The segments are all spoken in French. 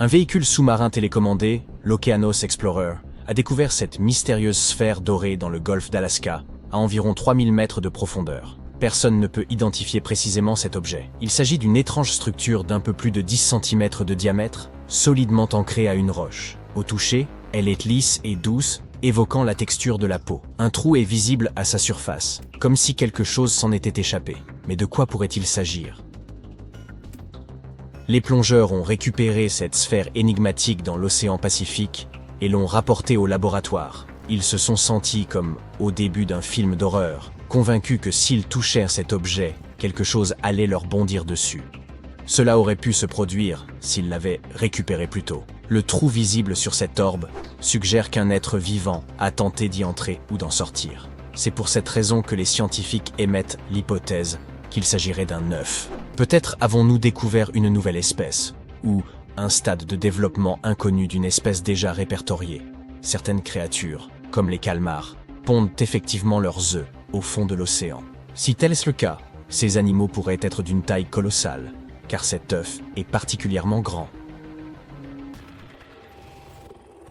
Un véhicule sous-marin télécommandé, l'Okeanos Explorer, a découvert cette mystérieuse sphère dorée dans le golfe d'Alaska, à environ 3000 mètres de profondeur. Personne ne peut identifier précisément cet objet. Il s'agit d'une étrange structure d'un peu plus de 10 cm de diamètre, solidement ancrée à une roche. Au toucher, elle est lisse et douce, évoquant la texture de la peau. Un trou est visible à sa surface, comme si quelque chose s'en était échappé. Mais de quoi pourrait-il s'agir? Les plongeurs ont récupéré cette sphère énigmatique dans l'océan Pacifique et l'ont rapportée au laboratoire. Ils se sont sentis comme au début d'un film d'horreur, convaincus que s'ils touchaient cet objet, quelque chose allait leur bondir dessus. Cela aurait pu se produire s'ils l'avaient récupéré plus tôt. Le trou visible sur cette orbe suggère qu'un être vivant a tenté d'y entrer ou d'en sortir. C'est pour cette raison que les scientifiques émettent l'hypothèse qu'il s'agirait d'un œuf. Peut-être avons-nous découvert une nouvelle espèce, ou un stade de développement inconnu d'une espèce déjà répertoriée. Certaines créatures, comme les calmars, pondent effectivement leurs œufs au fond de l'océan. Si tel est le cas, ces animaux pourraient être d'une taille colossale, car cet œuf est particulièrement grand.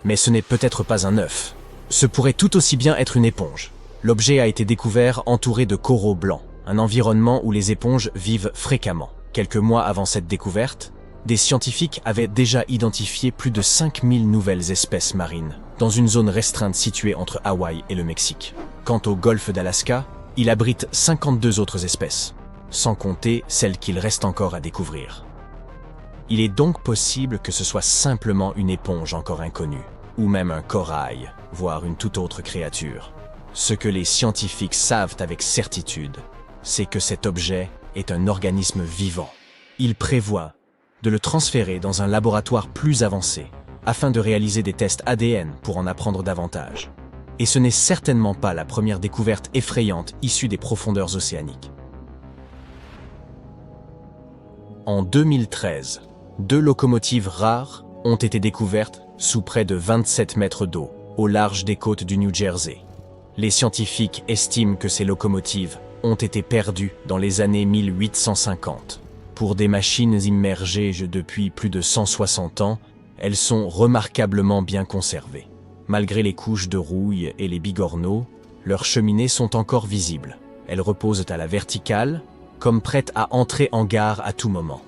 Mais ce n'est peut-être pas un œuf. Ce pourrait tout aussi bien être une éponge. L'objet a été découvert entouré de coraux blancs, un environnement où les éponges vivent fréquemment. Quelques mois avant cette découverte, des scientifiques avaient déjà identifié plus de 5000 nouvelles espèces marines, dans une zone restreinte située entre Hawaï et le Mexique. Quant au golfe d'Alaska, il abrite 52 autres espèces, sans compter celles qu'il reste encore à découvrir. Il est donc possible que ce soit simplement une éponge encore inconnue, ou même un corail, voire une toute autre créature. Ce que les scientifiques savent avec certitude, c'est que cet objet est un organisme vivant. Ils prévoient de le transférer dans un laboratoire plus avancé, afin de réaliser des tests ADN pour en apprendre davantage. Et ce n'est certainement pas la première découverte effrayante issue des profondeurs océaniques. En 2013, 2 locomotives rares ont été découvertes sous près de 27 mètres d'eau, au large des côtes du New Jersey. Les scientifiques estiment que ces locomotives ont été perdues dans les années 1850. Pour des machines immergées depuis plus de 160 ans, elles sont remarquablement bien conservées. Malgré les couches de rouille et les bigorneaux, leurs cheminées sont encore visibles. Elles reposent à la verticale, comme prêtes à entrer en gare à tout moment.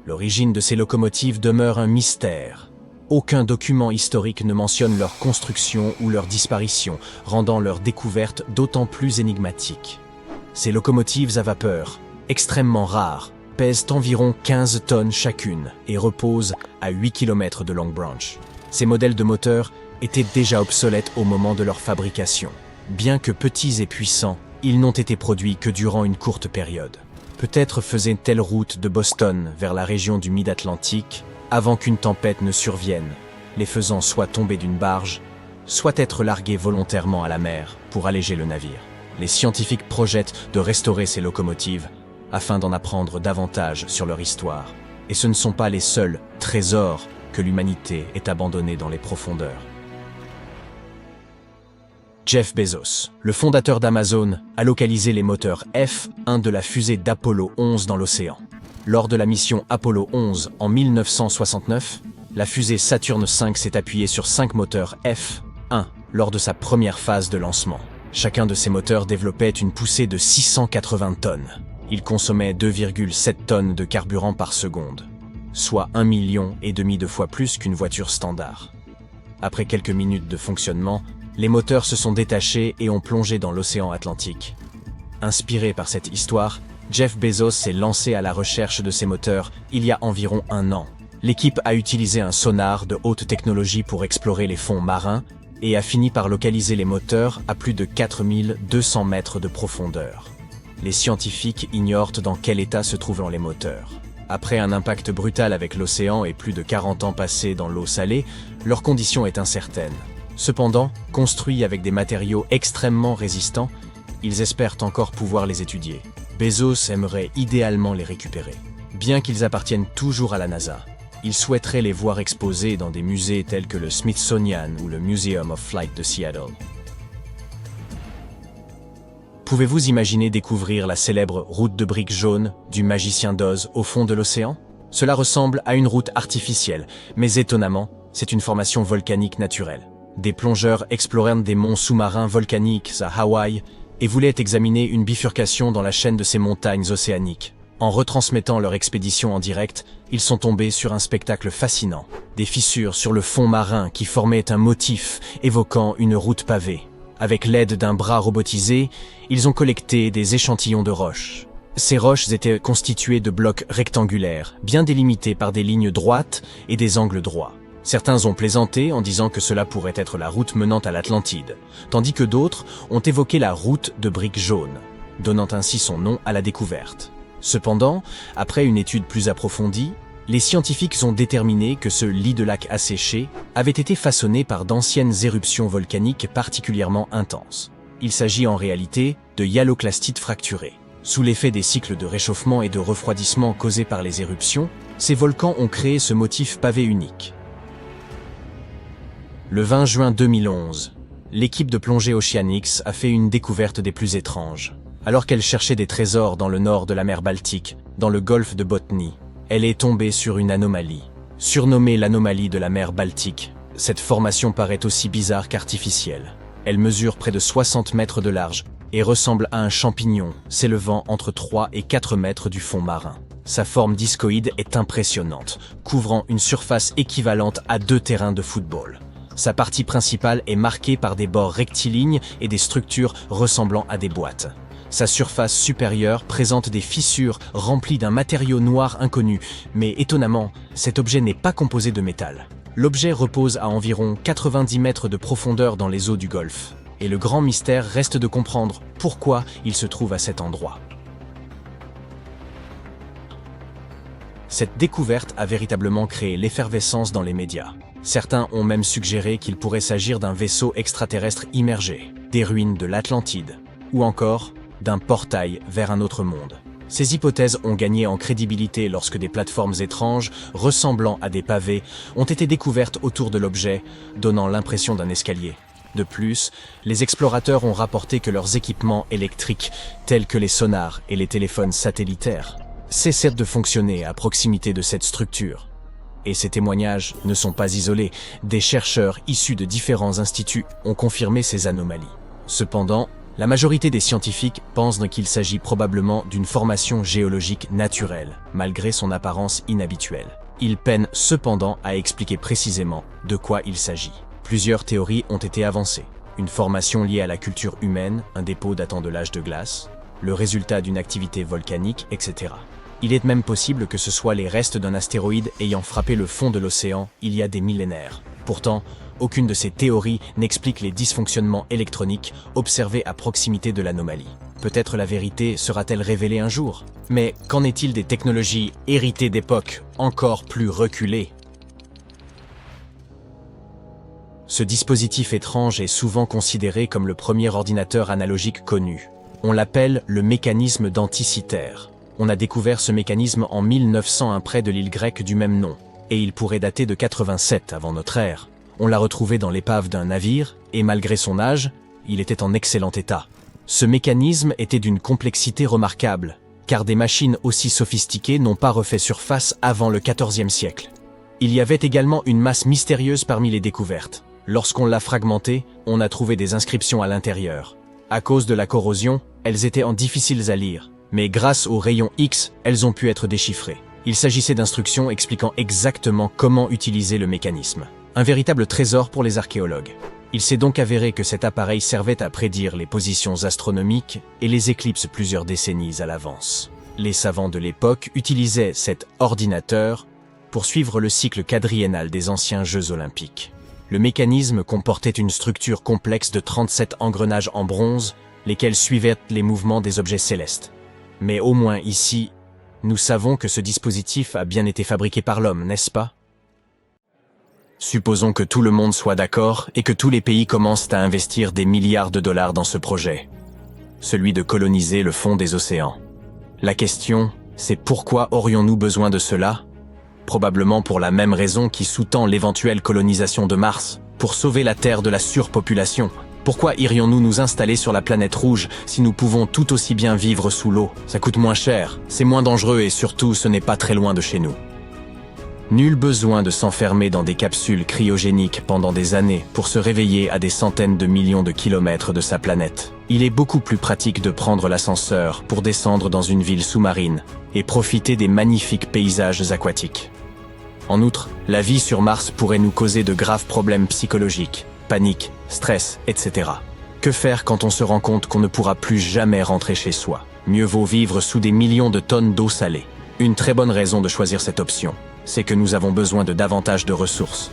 L'origine de ces locomotives demeure un mystère. Aucun document historique ne mentionne leur construction ou leur disparition, rendant leur découverte d'autant plus énigmatique. Ces locomotives à vapeur, extrêmement rares, pèsent environ 15 tonnes chacune et reposent à 8 km de Long Branch. Ces modèles de moteurs étaient déjà obsolètes au moment de leur fabrication. Bien que petits et puissants, ils n'ont été produits que durant une courte période. Peut-être faisaient-elles route de Boston vers la région du Mid-Atlantique avant qu'une tempête ne survienne, les faisant soit tomber d'une barge, soit être larguées volontairement à la mer pour alléger le navire. Les scientifiques projettent de restaurer ces locomotives afin d'en apprendre davantage sur leur histoire. Et ce ne sont pas les seuls trésors que l'humanité ait abandonnés dans les profondeurs. Jeff Bezos, le fondateur d'Amazon, a localisé les moteurs F1 de la fusée d'Apollo 11 dans l'océan. Lors de la mission Apollo 11 en 1969, la fusée Saturn V s'est appuyée sur 5 moteurs F1 lors de sa première phase de lancement. Chacun de ces moteurs développait une poussée de 680 tonnes. Il consommait 2,7 tonnes de carburant par seconde, soit 1,5 million de fois plus qu'une voiture standard. Après quelques minutes de fonctionnement, les moteurs se sont détachés et ont plongé dans l'océan Atlantique. Inspiré par cette histoire, Jeff Bezos s'est lancé à la recherche de ces moteurs il y a environ 1 an. L'équipe a utilisé un sonar de haute technologie pour explorer les fonds marins et a fini par localiser les moteurs à plus de 4200 mètres de profondeur. Les scientifiques ignorent dans quel état se trouvent les moteurs. Après un impact brutal avec l'océan et plus de 40 ans passés dans l'eau salée, leur condition est incertaine. Cependant, construits avec des matériaux extrêmement résistants, ils espèrent encore pouvoir les étudier. Bezos aimerait idéalement les récupérer. Bien qu'ils appartiennent toujours à la NASA, il souhaiterait les voir exposés dans des musées tels que le Smithsonian ou le Museum of Flight de Seattle. Pouvez-vous imaginer découvrir la célèbre route de briques jaunes du magicien d'Oz au fond de l'océan? Cela ressemble à une route artificielle, mais étonnamment, c'est une formation volcanique naturelle. Des plongeurs explorèrent des monts sous-marins volcaniques à Hawaï et voulaient examiner une bifurcation dans la chaîne de ces montagnes océaniques. En retransmettant leur expédition en direct, ils sont tombés sur un spectacle fascinant. Des fissures sur le fond marin qui formaient un motif évoquant une route pavée. Avec l'aide d'un bras robotisé, ils ont collecté des échantillons de roches. Ces roches étaient constituées de blocs rectangulaires, bien délimités par des lignes droites et des angles droits. Certains ont plaisanté en disant que cela pourrait être la route menant à l'Atlantide, tandis que d'autres ont évoqué la route de briques jaunes, donnant ainsi son nom à la découverte. Cependant, après une étude plus approfondie, les scientifiques ont déterminé que ce lit de lac asséché avait été façonné par d'anciennes éruptions volcaniques particulièrement intenses. Il s'agit en réalité de hyaloclastites fracturées. Sous l'effet des cycles de réchauffement et de refroidissement causés par les éruptions, ces volcans ont créé ce motif pavé unique. Le 20 juin 2011, l'équipe de plongée Oceanics a fait une découverte des plus étranges. Alors qu'elle cherchait des trésors dans le nord de la mer Baltique, dans le golfe de Botnie, elle est tombée sur une anomalie. Surnommée l'anomalie de la mer Baltique, cette formation paraît aussi bizarre qu'artificielle. Elle mesure près de 60 mètres de large et ressemble à un champignon s'élevant entre 3 et 4 mètres du fond marin. Sa forme discoïde est impressionnante, couvrant une surface équivalente à 2 terrains de football. Sa partie principale est marquée par des bords rectilignes et des structures ressemblant à des boîtes. Sa surface supérieure présente des fissures remplies d'un matériau noir inconnu, mais étonnamment, cet objet n'est pas composé de métal. L'objet repose à environ 90 mètres de profondeur dans les eaux du Golfe, et le grand mystère reste de comprendre pourquoi il se trouve à cet endroit. Cette découverte a véritablement créé l'effervescence dans les médias. Certains ont même suggéré qu'il pourrait s'agir d'un vaisseau extraterrestre immergé, des ruines de l'Atlantide, ou encore d'un portail vers un autre monde. Ces hypothèses ont gagné en crédibilité lorsque des plateformes étranges, ressemblant à des pavés, ont été découvertes autour de l'objet, donnant l'impression d'un escalier. De plus, les explorateurs ont rapporté que leurs équipements électriques, tels que les sonars et les téléphones satellitaires, cessèrent de fonctionner à proximité de cette structure. Et ces témoignages ne sont pas isolés. Des chercheurs issus de différents instituts ont confirmé ces anomalies. Cependant, la majorité des scientifiques pensent qu'il s'agit probablement d'une formation géologique naturelle, malgré son apparence inhabituelle. Ils peinent cependant à expliquer précisément de quoi il s'agit. Plusieurs théories ont été avancées. Une formation liée à la culture humaine, un dépôt datant de l'âge de glace, le résultat d'une activité volcanique, etc. Il est même possible que ce soit les restes d'un astéroïde ayant frappé le fond de l'océan il y a des millénaires. Pourtant, aucune de ces théories n'explique les dysfonctionnements électroniques observés à proximité de l'anomalie. Peut-être la vérité sera-t-elle révélée un jour? Mais qu'en est-il des technologies héritées d'époques encore plus reculées? Ce dispositif étrange est souvent considéré comme le premier ordinateur analogique connu. On l'appelle le mécanisme d'Anticythère. On a découvert ce mécanisme en 1901 près de l'île grecque du même nom, et il pourrait dater de 87 avant notre ère. On l'a retrouvé dans l'épave d'un navire, et malgré son âge, il était en excellent état. Ce mécanisme était d'une complexité remarquable, car des machines aussi sophistiquées n'ont pas refait surface avant le XIVe siècle. Il y avait également une masse mystérieuse parmi les découvertes. Lorsqu'on l'a fragmenté, on a trouvé des inscriptions à l'intérieur. À cause de la corrosion, elles étaient difficiles à lire, mais grâce aux rayons X, elles ont pu être déchiffrées. Il s'agissait d'instructions expliquant exactement comment utiliser le mécanisme. Un véritable trésor pour les archéologues. Il s'est donc avéré que cet appareil servait à prédire les positions astronomiques et les éclipses plusieurs décennies à l'avance. Les savants de l'époque utilisaient cet ordinateur pour suivre le cycle quadriennal des anciens Jeux olympiques. Le mécanisme comportait une structure complexe de 37 engrenages en bronze, lesquels suivaient les mouvements des objets célestes. Mais au moins ici, nous savons que ce dispositif a bien été fabriqué par l'homme, n'est-ce pas? Supposons que tout le monde soit d'accord et que tous les pays commencent à investir des milliards de dollars dans ce projet, celui de coloniser le fond des océans. La question, c'est pourquoi aurions-nous besoin de cela? Probablement pour la même raison qui sous-tend l'éventuelle colonisation de Mars, pour sauver la Terre de la surpopulation. Pourquoi irions-nous nous installer sur la planète rouge si nous pouvons tout aussi bien vivre sous l'eau? Ça coûte moins cher, c'est moins dangereux et surtout ce n'est pas très loin de chez nous. Nul besoin de s'enfermer dans des capsules cryogéniques pendant des années pour se réveiller à des centaines de millions de kilomètres de sa planète. Il est beaucoup plus pratique de prendre l'ascenseur pour descendre dans une ville sous-marine et profiter des magnifiques paysages aquatiques. En outre, la vie sur Mars pourrait nous causer de graves problèmes psychologiques, panique, stress, etc. Que faire quand on se rend compte qu'on ne pourra plus jamais rentrer chez soi? Mieux vaut vivre sous des millions de tonnes d'eau salée. Une très bonne raison de choisir cette option, c'est que nous avons besoin de davantage de ressources.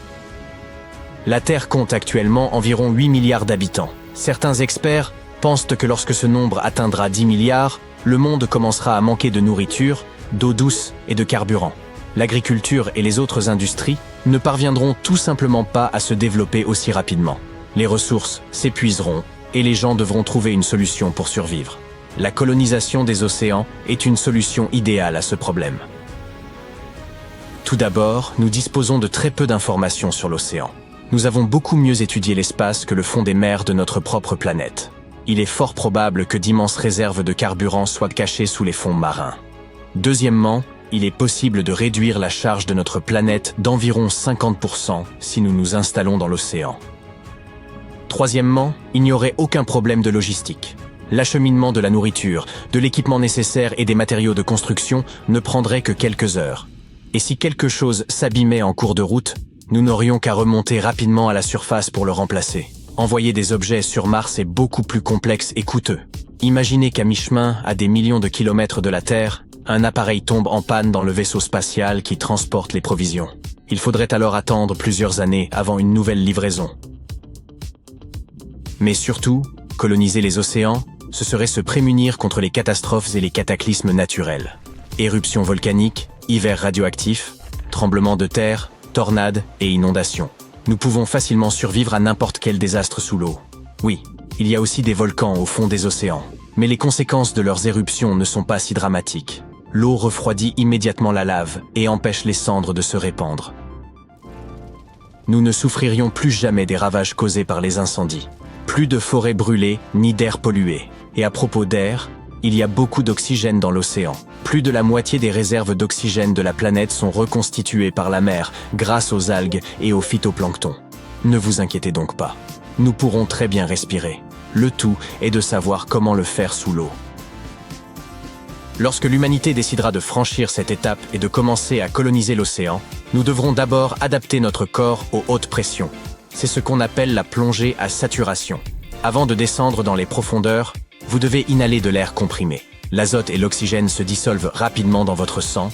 La Terre compte actuellement environ 8 milliards d'habitants. Certains experts pensent que lorsque ce nombre atteindra 10 milliards, le monde commencera à manquer de nourriture, d'eau douce et de carburant. L'agriculture et les autres industries ne parviendront tout simplement pas à se développer aussi rapidement. Les ressources s'épuiseront et les gens devront trouver une solution pour survivre. La colonisation des océans est une solution idéale à ce problème. Tout d'abord, nous disposons de très peu d'informations sur l'océan. Nous avons beaucoup mieux étudié l'espace que le fond des mers de notre propre planète. Il est fort probable que d'immenses réserves de carburant soient cachées sous les fonds marins. Deuxièmement, il est possible de réduire la charge de notre planète d'environ 50% si nous nous installons dans l'océan. Troisièmement, il n'y aurait aucun problème de logistique. L'acheminement de la nourriture, de l'équipement nécessaire et des matériaux de construction ne prendrait que quelques heures. Et si quelque chose s'abîmait en cours de route, nous n'aurions qu'à remonter rapidement à la surface pour le remplacer. Envoyer des objets sur Mars est beaucoup plus complexe et coûteux. Imaginez qu'à mi-chemin, à des millions de kilomètres de la Terre, un appareil tombe en panne dans le vaisseau spatial qui transporte les provisions. Il faudrait alors attendre plusieurs années avant une nouvelle livraison. Mais surtout, coloniser les océans, ce serait se prémunir contre les catastrophes et les cataclysmes naturels. Éruptions volcaniques, hivers radioactifs, tremblements de terre, tornades et inondations. Nous pouvons facilement survivre à n'importe quel désastre sous l'eau. Oui, il y a aussi des volcans au fond des océans, mais les conséquences de leurs éruptions ne sont pas si dramatiques. L'eau refroidit immédiatement la lave et empêche les cendres de se répandre. Nous ne souffririons plus jamais des ravages causés par les incendies. Plus de forêts brûlées, ni d'air pollué. Et à propos d'air, il y a beaucoup d'oxygène dans l'océan. Plus de la moitié des réserves d'oxygène de la planète sont reconstituées par la mer grâce aux algues et au phytoplancton. Ne vous inquiétez donc pas. Nous pourrons très bien respirer. Le tout est de savoir comment le faire sous l'eau. Lorsque l'humanité décidera de franchir cette étape et de commencer à coloniser l'océan, nous devrons d'abord adapter notre corps aux hautes pressions. C'est ce qu'on appelle la plongée à saturation. Avant de descendre dans les profondeurs, vous devez inhaler de l'air comprimé. L'azote et l'oxygène se dissolvent rapidement dans votre sang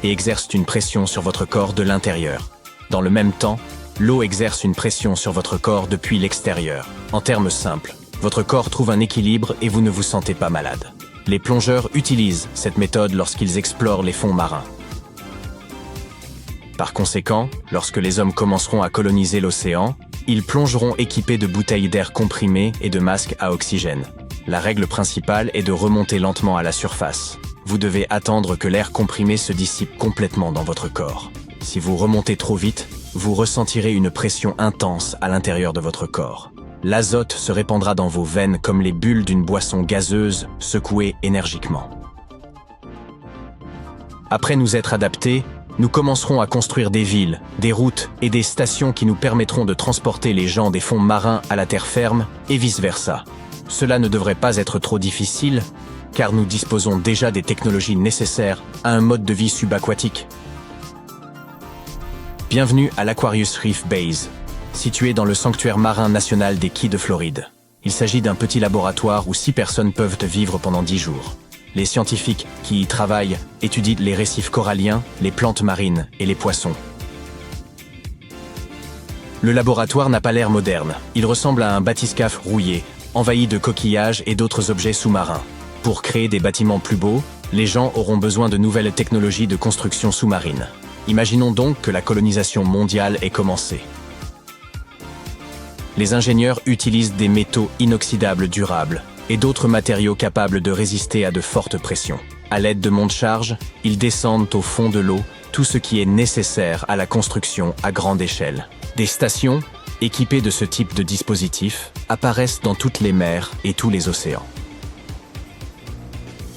et exercent une pression sur votre corps de l'intérieur. Dans le même temps, l'eau exerce une pression sur votre corps depuis l'extérieur. En termes simples, votre corps trouve un équilibre et vous ne vous sentez pas malade. Les plongeurs utilisent cette méthode lorsqu'ils explorent les fonds marins. Par conséquent, lorsque les hommes commenceront à coloniser l'océan, ils plongeront équipés de bouteilles d'air comprimé et de masques à oxygène. La règle principale est de remonter lentement à la surface. Vous devez attendre que l'air comprimé se dissipe complètement dans votre corps. Si vous remontez trop vite, vous ressentirez une pression intense à l'intérieur de votre corps. L'azote se répandra dans vos veines comme les bulles d'une boisson gazeuse secouée énergiquement. Après nous être adaptés, nous commencerons à construire des villes, des routes et des stations qui nous permettront de transporter les gens des fonds marins à la terre ferme et vice-versa. Cela ne devrait pas être trop difficile, car nous disposons déjà des technologies nécessaires à un mode de vie subaquatique. Bienvenue à l'Aquarius Reef Base, situé dans le sanctuaire marin national des Keys de Floride. Il s'agit d'un petit laboratoire où 6 personnes peuvent vivre pendant 10 jours. Les scientifiques qui y travaillent étudient les récifs coralliens, les plantes marines et les poissons. Le laboratoire n'a pas l'air moderne. Il ressemble à un bathyscaphe rouillé, envahi de coquillages et d'autres objets sous-marins. Pour créer des bâtiments plus beaux, les gens auront besoin de nouvelles technologies de construction sous-marine. Imaginons donc que la colonisation mondiale ait commencé. Les ingénieurs utilisent des métaux inoxydables durables et d'autres matériaux capables de résister à de fortes pressions. À l'aide de monte-charges, ils descendent au fond de l'eau tout ce qui est nécessaire à la construction à grande échelle. Des stations, équipées de ce type de dispositif, apparaissent dans toutes les mers et tous les océans.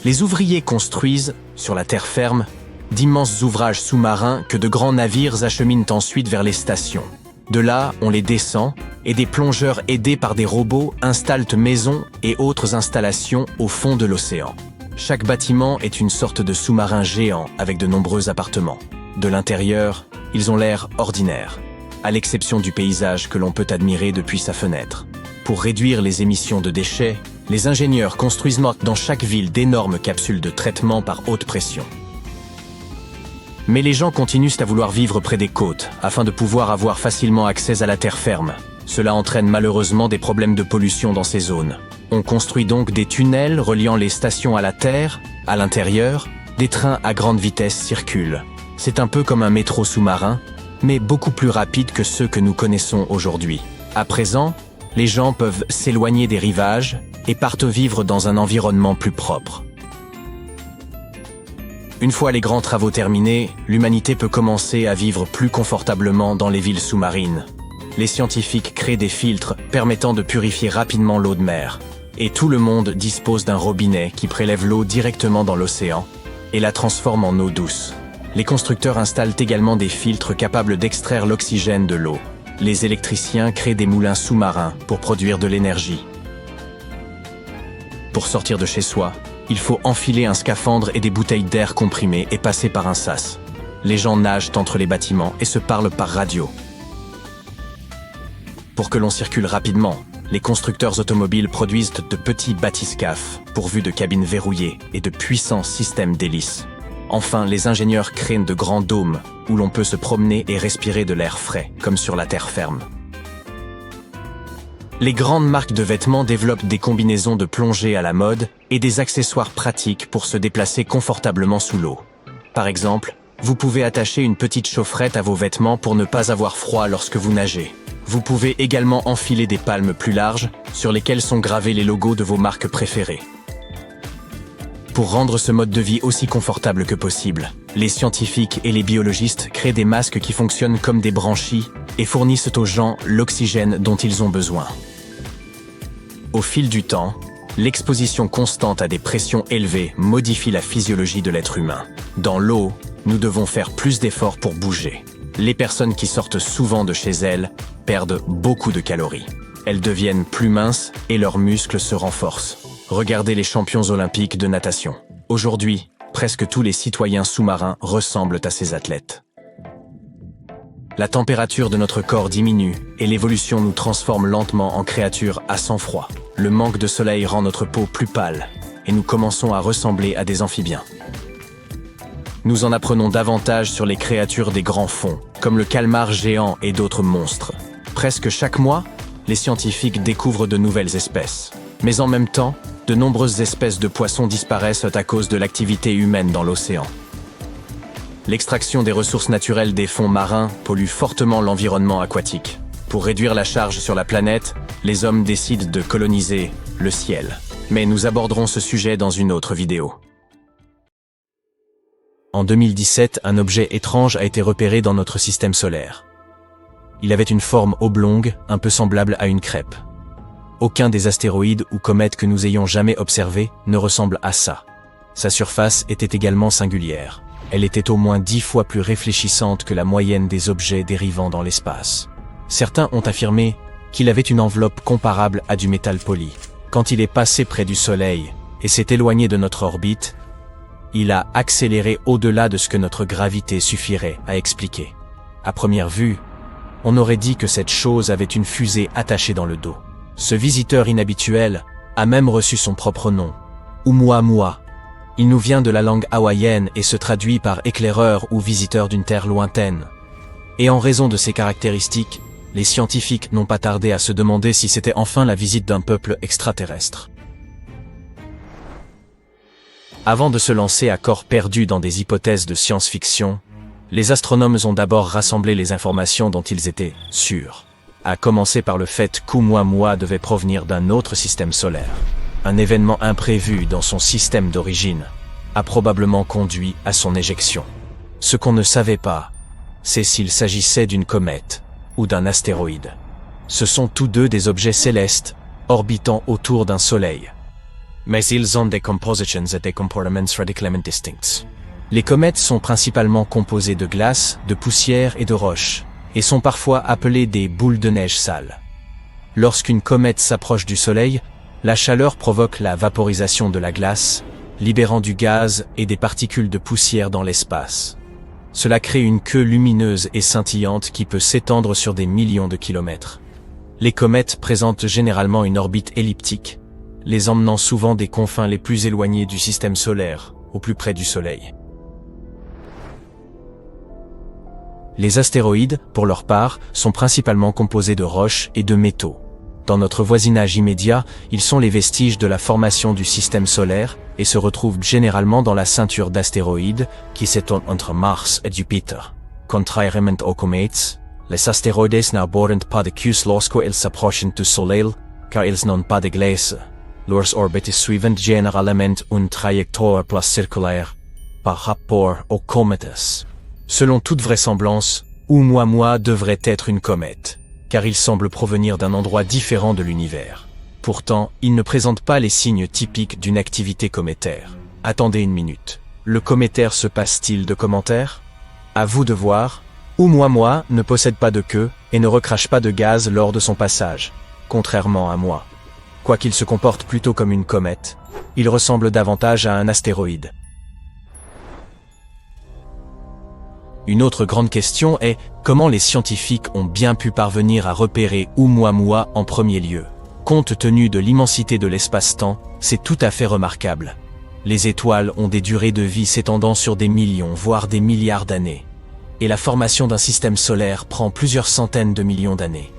Les ouvriers construisent, sur la terre ferme, d'immenses ouvrages sous-marins que de grands navires acheminent ensuite vers les stations. De là, on les descend, et des plongeurs aidés par des robots installent maisons et autres installations au fond de l'océan. Chaque bâtiment est une sorte de sous-marin géant avec de nombreux appartements. De l'intérieur, ils ont l'air ordinaires, à l'exception du paysage que l'on peut admirer depuis sa fenêtre. Pour réduire les émissions de déchets, les ingénieurs construisent dans chaque ville d'énormes capsules de traitement par haute pression. Mais les gens continuent à vouloir vivre près des côtes, afin de pouvoir avoir facilement accès à la terre ferme. Cela entraîne malheureusement des problèmes de pollution dans ces zones. On construit donc des tunnels reliant les stations à la terre. À l'intérieur, des trains à grande vitesse circulent. C'est un peu comme un métro sous-marin, mais beaucoup plus rapide que ceux que nous connaissons aujourd'hui. À présent, les gens peuvent s'éloigner des rivages et partent vivre dans un environnement plus propre. Une fois les grands travaux terminés, l'humanité peut commencer à vivre plus confortablement dans les villes sous-marines. Les scientifiques créent des filtres permettant de purifier rapidement l'eau de mer. Et tout le monde dispose d'un robinet qui prélève l'eau directement dans l'océan et la transforme en eau douce. Les constructeurs installent également des filtres capables d'extraire l'oxygène de l'eau. Les électriciens créent des moulins sous-marins pour produire de l'énergie. Pour sortir de chez soi, il faut enfiler un scaphandre et des bouteilles d'air comprimé et passer par un sas. Les gens nagent entre les bâtiments et se parlent par radio. Pour que l'on circule rapidement, les constructeurs automobiles produisent de petits bathyscaphes pourvus de cabines verrouillées et de puissants systèmes d'hélices. Enfin, les ingénieurs créent de grands dômes où l'on peut se promener et respirer de l'air frais, comme sur la terre ferme. Les grandes marques de vêtements développent des combinaisons de plongée à la mode et des accessoires pratiques pour se déplacer confortablement sous l'eau. Par exemple, vous pouvez attacher une petite chaufferette à vos vêtements pour ne pas avoir froid lorsque vous nagez. Vous pouvez également enfiler des palmes plus larges sur lesquelles sont gravés les logos de vos marques préférées. Pour rendre ce mode de vie aussi confortable que possible, les scientifiques et les biologistes créent des masques qui fonctionnent comme des branchies et fournissent aux gens l'oxygène dont ils ont besoin. Au fil du temps, l'exposition constante à des pressions élevées modifie la physiologie de l'être humain. Dans l'eau, nous devons faire plus d'efforts pour bouger. Les personnes qui sortent souvent de chez elles perdent beaucoup de calories. Elles deviennent plus minces et leurs muscles se renforcent. Regardez les champions olympiques de natation. Aujourd'hui, presque tous les citoyens sous-marins ressemblent à ces athlètes. La température de notre corps diminue et l'évolution nous transforme lentement en créatures à sang froid. Le manque de soleil rend notre peau plus pâle et nous commençons à ressembler à des amphibiens. Nous en apprenons davantage sur les créatures des grands fonds, comme le calmar géant et d'autres monstres. Presque chaque mois, les scientifiques découvrent de nouvelles espèces. Mais en même temps, de nombreuses espèces de poissons disparaissent à cause de l'activité humaine dans l'océan. L'extraction des ressources naturelles des fonds marins pollue fortement l'environnement aquatique. Pour réduire la charge sur la planète, les hommes décident de coloniser le ciel. Mais nous aborderons ce sujet dans une autre vidéo. En 2017, un objet étrange a été repéré dans notre système solaire. Il avait une forme oblongue, un peu semblable à une crêpe. Aucun des astéroïdes ou comètes que nous ayons jamais observés ne ressemble à ça. Sa surface était également singulière. Elle était au moins 10 fois plus réfléchissante que la moyenne des objets dérivant dans l'espace. Certains ont affirmé qu'il avait une enveloppe comparable à du métal poli. Quand il est passé près du Soleil et s'est éloigné de notre orbite, il a accéléré au-delà de ce que notre gravité suffirait à expliquer. À première vue, on aurait dit que cette chose avait une fusée attachée dans le dos. Ce visiteur inhabituel a même reçu son propre nom, Oumuamua. Il nous vient de la langue hawaïenne et se traduit par éclaireur ou visiteur d'une terre lointaine. Et en raison de ces caractéristiques, les scientifiques n'ont pas tardé à se demander si c'était enfin la visite d'un peuple extraterrestre. Avant de se lancer à corps perdu dans des hypothèses de science-fiction, les astronomes ont d'abord rassemblé les informations dont ils étaient sûrs. À commencer par le fait qu'Oumuamua devait provenir d'un autre système solaire. Un événement imprévu dans son système d'origine a probablement conduit à son éjection. Ce qu'on ne savait pas, c'est s'il s'agissait d'une comète ou d'un astéroïde. Ce sont tous deux des objets célestes orbitant autour d'un soleil. Mais ils ont des compositions et des comportements radicalement distincts. Les comètes sont principalement composées de glace, de poussière et de roches, et sont parfois appelées des boules de neige sales. Lorsqu'une comète s'approche du Soleil, la chaleur provoque la vaporisation de la glace, libérant du gaz et des particules de poussière dans l'espace. Cela crée une queue lumineuse et scintillante qui peut s'étendre sur des millions de kilomètres. Les comètes présentent généralement une orbite elliptique, les emmenant souvent des confins les plus éloignés du système solaire, au plus près du Soleil. Les astéroïdes, pour leur part, sont principalement composés de roches et de métaux. Dans notre voisinage immédiat, ils sont les vestiges de la formation du système solaire et se retrouvent généralement dans la ceinture d'astéroïdes qui s'étend entre Mars et Jupiter. Contrairement aux comètes, les astéroïdes n'abordent pas de queue lorsqu'ils s'approchent du Soleil, car ils n'ont pas de glace. Leurs orbites suivent généralement une trajectoire plus circulaire par rapport aux comètes. Selon toute vraisemblance, Oumuamua devrait être une comète, car il semble provenir d'un endroit différent de l'univers. Pourtant, il ne présente pas les signes typiques d'une activité cométaire. Attendez une minute. Le cométaire se passe-t-il de commentaires? À vous de voir. Oumuamua ne possède pas de queue et ne recrache pas de gaz lors de son passage, contrairement à moi. Quoiqu'il se comporte plutôt comme une comète, il ressemble davantage à un astéroïde. Une autre grande question est comment les scientifiques ont bien pu parvenir à repérer Oumuamua en premier lieu. Compte tenu de l'immensité de l'espace-temps, c'est tout à fait remarquable. Les étoiles ont des durées de vie s'étendant sur des millions, voire des milliards d'années. Et la formation d'un système solaire prend plusieurs centaines de millions d'années.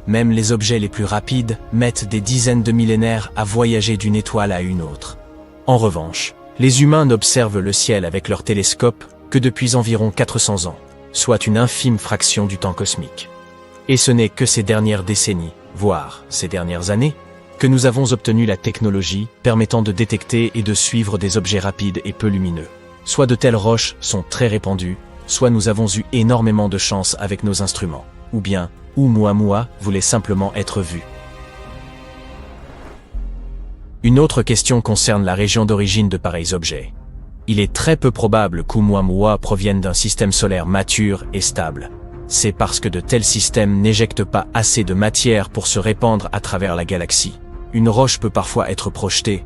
Même les objets les plus rapides mettent des dizaines de millénaires à voyager d'une étoile à une autre. En revanche, les humains n'observent le ciel avec leur télescope que depuis environ 400 ans, soit une infime fraction du temps cosmique. Et ce n'est que ces dernières décennies, voire ces dernières années, que nous avons obtenu la technologie permettant de détecter et de suivre des objets rapides et peu lumineux. Soit de telles roches sont très répandues, soit nous avons eu énormément de chance avec nos instruments, ou bien Oumuamua voulait simplement être vu. Une autre question concerne la région d'origine de pareils objets. Il est très peu probable qu'Oumuamua provienne d'un système solaire mature et stable. C'est parce que de tels systèmes n'éjectent pas assez de matière pour se répandre à travers la galaxie. Une roche peut parfois être projetée,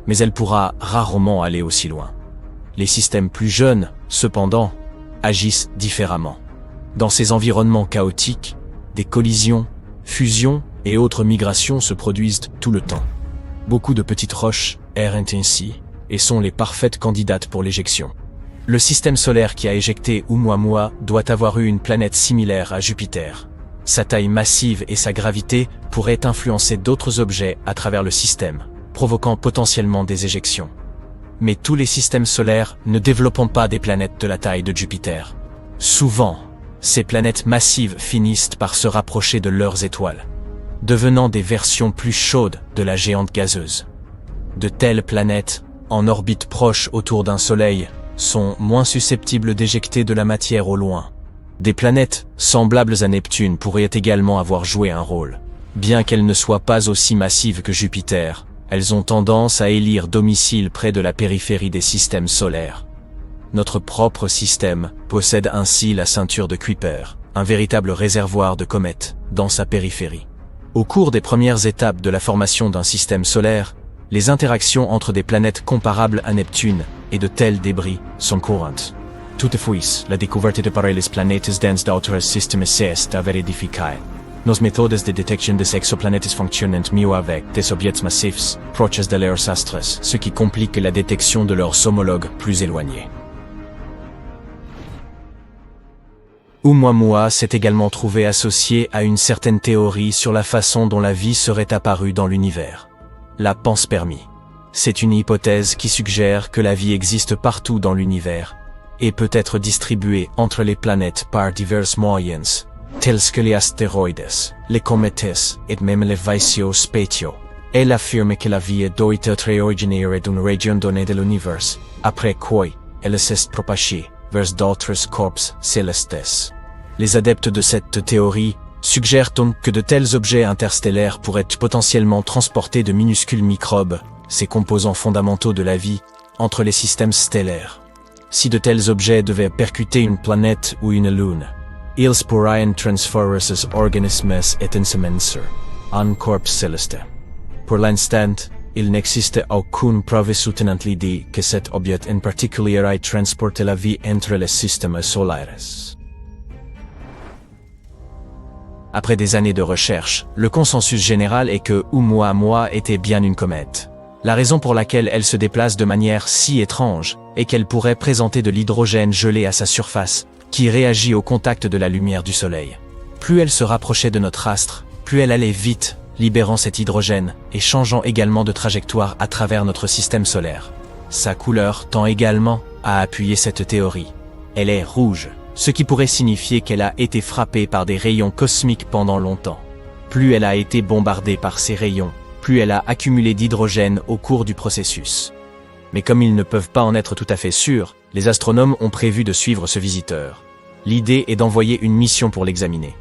mais elle pourra rarement aller aussi loin. Les systèmes plus jeunes, cependant, agissent différemment. Dans ces environnements chaotiques, des collisions, fusions et autres migrations se produisent tout le temps. Beaucoup de petites roches errent ainsi et sont les parfaites candidates pour l'éjection. Le système solaire qui a éjecté Oumuamua doit avoir eu une planète similaire à Jupiter. Sa taille massive et sa gravité pourraient influencer d'autres objets à travers le système, provoquant potentiellement des éjections. Mais tous les systèmes solaires ne développent pas des planètes de la taille de Jupiter. Souvent, ces planètes massives finissent par se rapprocher de leurs étoiles, devenant des versions plus chaudes de la géante gazeuse. De telles planètes, en orbite proche autour d'un soleil, sont moins susceptibles d'éjecter de la matière au loin. Des planètes semblables à Neptune pourraient également avoir joué un rôle. Bien qu'elles ne soient pas aussi massives que Jupiter, elles ont tendance à élire domicile près de la périphérie des systèmes solaires. Notre propre système possède ainsi la ceinture de Kuiper, un véritable réservoir de comètes, dans sa périphérie. Au cours des premières étapes de la formation d'un système solaire, les interactions entre des planètes comparables à Neptune et de tels débris sont courantes. Toutefois, la découverte de pareilles planètes dans d'autres systèmes s'est avérée difficile. Nos méthodes de détection des exoplanètes fonctionnent mieux avec des objets massifs, proches de leurs astres, ce qui complique la détection de leurs homologues plus éloignés. Oumuamua s'est également trouvé associé à une certaine théorie sur la façon dont la vie serait apparue dans l'univers. La panspermie. C'est une hypothèse qui suggère que la vie existe partout dans l'univers et peut être distribuée entre les planètes par divers moyens, tels que les astéroïdes, les comètes et même les vaisseaux spatiaux. Elle affirme que la vie doit être originaire d'une région donnée de l'univers, après quoi elle s'est propagée vers d'autres corps célestes. Les adeptes de cette théorie suggèrent donc que de tels objets interstellaires pourraient potentiellement transporter de minuscules microbes, ces composants fondamentaux de la vie, entre les systèmes stellaires. si de tels objets devaient percuter une planète ou une lune. Ils pourraient transformer ces organismes et ensemencer en corps céleste. Pour l'instant, il n'existe aucune preuve soutenant l'idée que cet objet en particulier ait transporté la vie entre les systèmes solaires. Après des années de recherche, le consensus général est que Oumuamua était bien une comète. La raison pour laquelle elle se déplace de manière si étrange est qu'elle pourrait présenter de l'hydrogène gelé à sa surface, qui réagit au contact de la lumière du Soleil. Plus elle se rapprochait de notre astre, plus elle allait vite, libérant cet hydrogène et changeant également de trajectoire à travers notre système solaire. Sa couleur tend également à appuyer cette théorie. Elle est rouge, ce qui pourrait signifier qu'elle a été frappée par des rayons cosmiques pendant longtemps. Plus elle a été bombardée par ces rayons, plus elle a accumulé d'hydrogène au cours du processus. Mais comme ils ne peuvent pas en être tout à fait sûrs, les astronomes ont prévu de suivre ce visiteur. L'idée est d'envoyer une mission pour l'examiner.